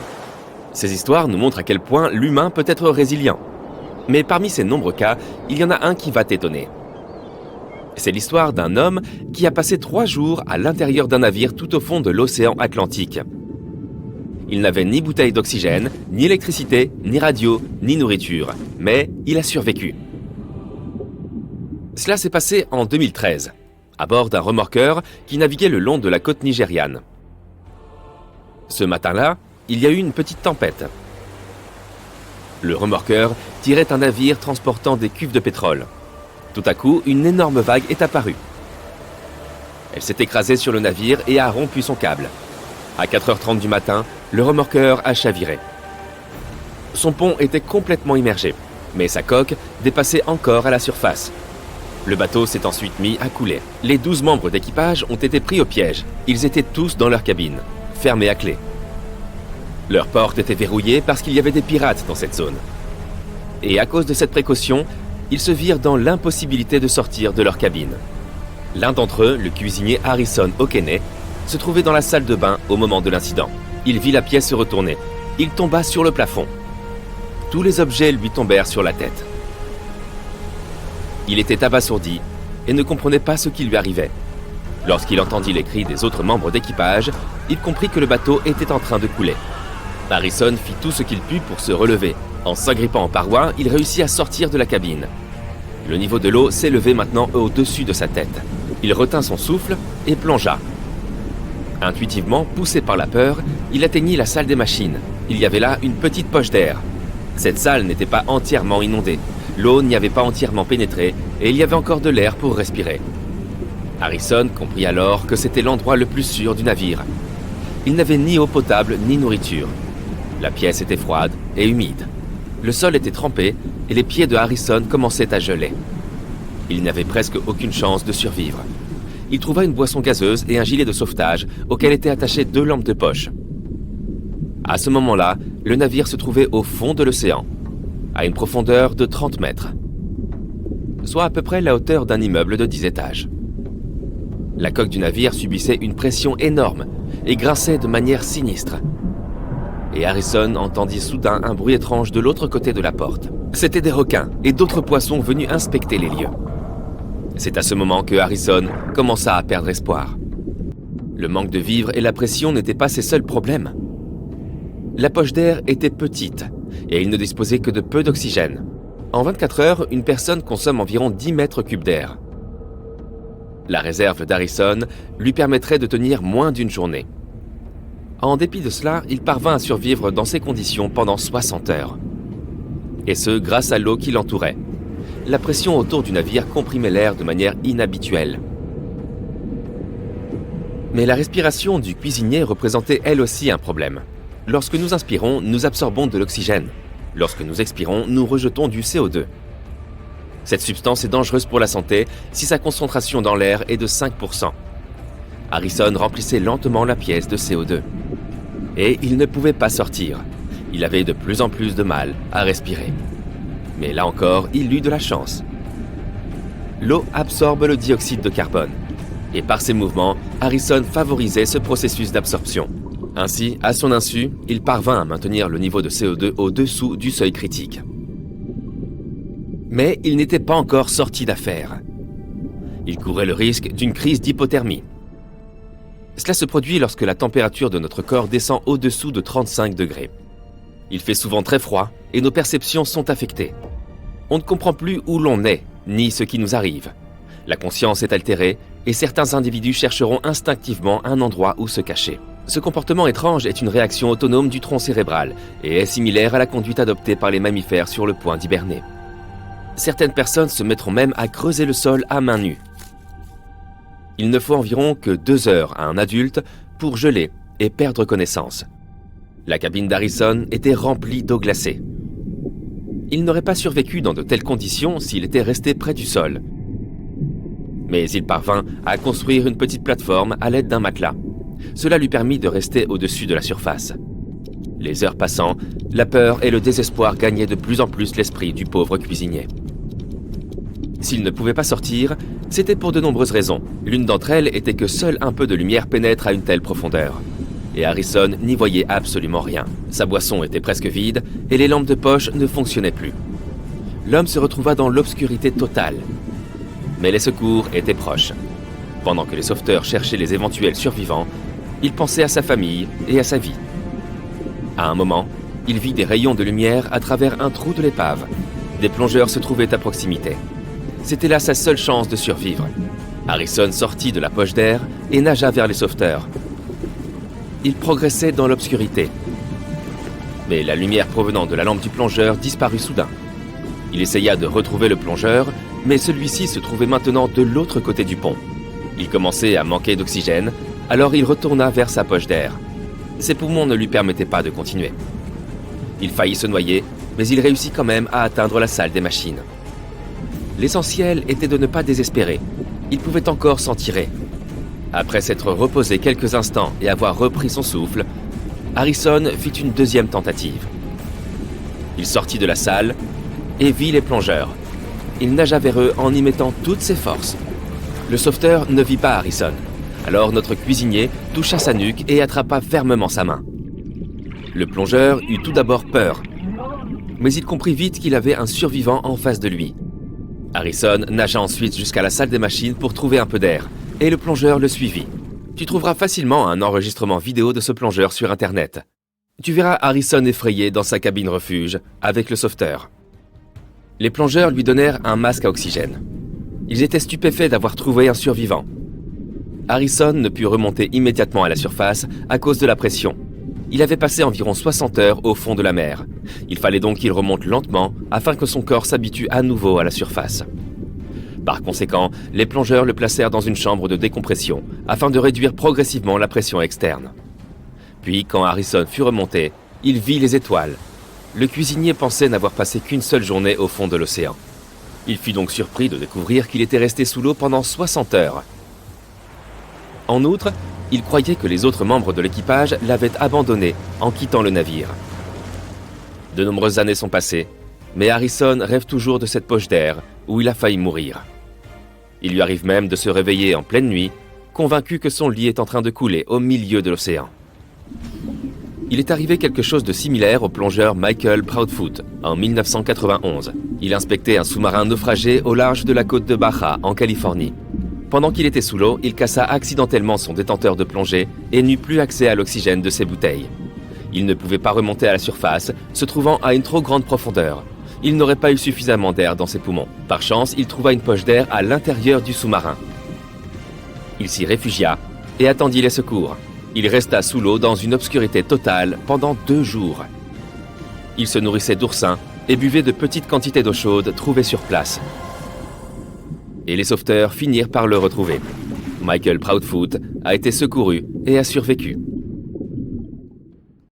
Ces histoires nous montrent à quel point l'humain peut être résilient. Mais parmi ces nombreux cas, il y en a un qui va t'étonner. C'est l'histoire d'un homme qui a passé 3 jours à l'intérieur d'un navire tout au fond de l'océan Atlantique. Il n'avait ni bouteille d'oxygène, ni électricité, ni radio, ni nourriture, mais il a survécu. Cela s'est passé en 2013, à bord d'un remorqueur qui naviguait le long de la côte nigériane. Ce matin-là, il y a eu une petite tempête. Le remorqueur tirait un navire transportant des cuves de pétrole. Tout à coup, une énorme vague est apparue. Elle s'est écrasée sur le navire et a rompu son câble. À 4h30 du matin, le remorqueur a chaviré. Son pont était complètement immergé, mais sa coque dépassait encore à la surface. Le bateau s'est ensuite mis à couler. Les 12 membres d'équipage ont été pris au piège. Ils étaient tous dans leur cabine, fermés à clé. Leurs portes étaient verrouillées parce qu'il y avait des pirates dans cette zone. Et à cause de cette précaution, ils se virent dans l'impossibilité de sortir de leur cabine. L'un d'entre eux, le cuisinier Harrison Okene, se trouvait dans la salle de bain au moment de l'incident. Il vit la pièce se retourner. Il tomba sur le plafond. Tous les objets lui tombèrent sur la tête. Il était abasourdi et ne comprenait pas ce qui lui arrivait. Lorsqu'il entendit les cris des autres membres d'équipage, il comprit que le bateau était en train de couler. Harrison fit tout ce qu'il put pour se relever. En s'agrippant aux parois, il réussit à sortir de la cabine. Le niveau de l'eau s'élevait maintenant au-dessus de sa tête. Il retint son souffle et plongea. Intuitivement, poussé par la peur, il atteignit la salle des machines. Il y avait là une petite poche d'air. Cette salle n'était pas entièrement inondée. L'eau n'y avait pas entièrement pénétré et il y avait encore de l'air pour respirer. Harrison comprit alors que c'était l'endroit le plus sûr du navire. Il n'avait ni eau potable ni nourriture. La pièce était froide et humide. Le sol était trempé et les pieds de Harrison commençaient à geler. Il n'avait presque aucune chance de survivre. Il trouva une boisson gazeuse et un gilet de sauvetage auquel étaient attachées 2 lampes de poche. À ce moment-là, le navire se trouvait au fond de l'océan, à une profondeur de 30 mètres, soit à peu près la hauteur d'un immeuble de 10 étages. La coque du navire subissait une pression énorme et grinçait de manière sinistre. Et Harrison entendit soudain un bruit étrange de l'autre côté de la porte. C'étaient des requins et d'autres poissons venus inspecter les lieux. C'est à ce moment que Harrison commença à perdre espoir. Le manque de vivres et la pression n'étaient pas ses seuls problèmes. La poche d'air était petite et il ne disposait que de peu d'oxygène. En 24 heures, une personne consomme environ 10 mètres cubes d'air. La réserve d'Harrison lui permettrait de tenir moins d'une journée. En dépit de cela, il parvint à survivre dans ces conditions pendant 60 heures. Et ce, grâce à l'eau qui l'entourait. La pression autour du navire comprimait l'air de manière inhabituelle. Mais la respiration du cuisinier représentait elle aussi un problème. Lorsque nous inspirons, nous absorbons de l'oxygène. Lorsque nous expirons, nous rejetons du CO2. Cette substance est dangereuse pour la santé si sa concentration dans l'air est de 5%. Harrison remplissait lentement la pièce de CO2. Et il ne pouvait pas sortir. Il avait de plus en plus de mal à respirer. Mais là encore, il eut de la chance. L'eau absorbe le dioxyde de carbone. Et par ses mouvements, Harrison favorisait ce processus d'absorption. Ainsi, à son insu, il parvint à maintenir le niveau de CO2 au-dessous du seuil critique. Mais il n'était pas encore sorti d'affaire. Il courait le risque d'une crise d'hypothermie. Cela se produit lorsque la température de notre corps descend au-dessous de 35 degrés. Il fait souvent très froid et nos perceptions sont affectées. On ne comprend plus où l'on est, ni ce qui nous arrive. La conscience est altérée et certains individus chercheront instinctivement un endroit où se cacher. Ce comportement étrange est une réaction autonome du tronc cérébral et est similaire à la conduite adoptée par les mammifères sur le point d'hiberner. Certaines personnes se mettront même à creuser le sol à main nue. Il ne faut environ que 2 heures à un adulte pour geler et perdre connaissance. La cabine d'Harrison était remplie d'eau glacée. Il n'aurait pas survécu dans de telles conditions s'il était resté près du sol. Mais il parvint à construire une petite plateforme à l'aide d'un matelas. Cela lui permit de rester au-dessus de la surface. Les heures passant, la peur et le désespoir gagnaient de plus en plus l'esprit du pauvre cuisinier. S'il ne pouvait pas sortir, c'était pour de nombreuses raisons. L'une d'entre elles était que seul un peu de lumière pénètre à une telle profondeur. Et Harrison n'y voyait absolument rien. Sa boisson était presque vide et les lampes de poche ne fonctionnaient plus. L'homme se retrouva dans l'obscurité totale. Mais les secours étaient proches. Pendant que les sauveteurs cherchaient les éventuels survivants, il pensait à sa famille et à sa vie. À un moment, il vit des rayons de lumière à travers un trou de l'épave. Des plongeurs se trouvaient à proximité. C'était là sa seule chance de survivre. Harrison sortit de la poche d'air et nagea vers les sauveteurs. Il progressait dans l'obscurité. Mais la lumière provenant de la lampe du plongeur disparut soudain. Il essaya de retrouver le plongeur, mais celui-ci se trouvait maintenant de l'autre côté du pont. Il commençait à manquer d'oxygène, alors il retourna vers sa poche d'air. Ses poumons ne lui permettaient pas de continuer. Il faillit se noyer, mais il réussit quand même à atteindre la salle des machines. L'essentiel était de ne pas désespérer. Il pouvait encore s'en tirer. Après s'être reposé quelques instants et avoir repris son souffle, Harrison fit une deuxième tentative. Il sortit de la salle et vit les plongeurs. Il nagea vers eux en y mettant toutes ses forces. Le sauveteur ne vit pas Harrison. Alors notre cuisinier toucha sa nuque et attrapa fermement sa main. Le plongeur eut tout d'abord peur, mais il comprit vite qu'il avait un survivant en face de lui. Harrison nagea ensuite jusqu'à la salle des machines pour trouver un peu d'air, et le plongeur le suivit. Tu trouveras facilement un enregistrement vidéo de ce plongeur sur Internet. Tu verras Harrison effrayé dans sa cabine refuge avec le sauveteur. Les plongeurs lui donnèrent un masque à oxygène. Ils étaient stupéfaits d'avoir trouvé un survivant. Harrison ne put remonter immédiatement à la surface à cause de la pression. Il avait passé environ 60 heures au fond de la mer. Il fallait donc qu'il remonte lentement afin que son corps s'habitue à nouveau à la surface. Par conséquent, les plongeurs le placèrent dans une chambre de décompression afin de réduire progressivement la pression externe. Puis, quand Harrison fut remonté, il vit les étoiles. Le cuisinier pensait n'avoir passé qu'une seule journée au fond de l'océan. Il fut donc surpris de découvrir qu'il était resté sous l'eau pendant 60 heures. En outre, il croyait que les autres membres de l'équipage l'avaient abandonné en quittant le navire. De nombreuses années sont passées, mais Harrison rêve toujours de cette poche d'air où il a failli mourir. Il lui arrive même de se réveiller en pleine nuit, convaincu que son lit est en train de couler au milieu de l'océan. Il est arrivé quelque chose de similaire au plongeur Michael Proudfoot en 1991. Il inspectait un sous-marin naufragé au large de la côte de Baja, en Californie. Pendant qu'il était sous l'eau, il cassa accidentellement son détenteur de plongée et n'eut plus accès à l'oxygène de ses bouteilles. Il ne pouvait pas remonter à la surface, se trouvant à une trop grande profondeur. Il n'aurait pas eu suffisamment d'air dans ses poumons. Par chance, il trouva une poche d'air à l'intérieur du sous-marin. Il s'y réfugia et attendit les secours. Il resta sous l'eau dans une obscurité totale pendant 2 jours. Il se nourrissait d'oursins et buvait de petites quantités d'eau chaude trouvées sur place. Et les sauveteurs finirent par le retrouver. Michael Proudfoot a été secouru et a survécu.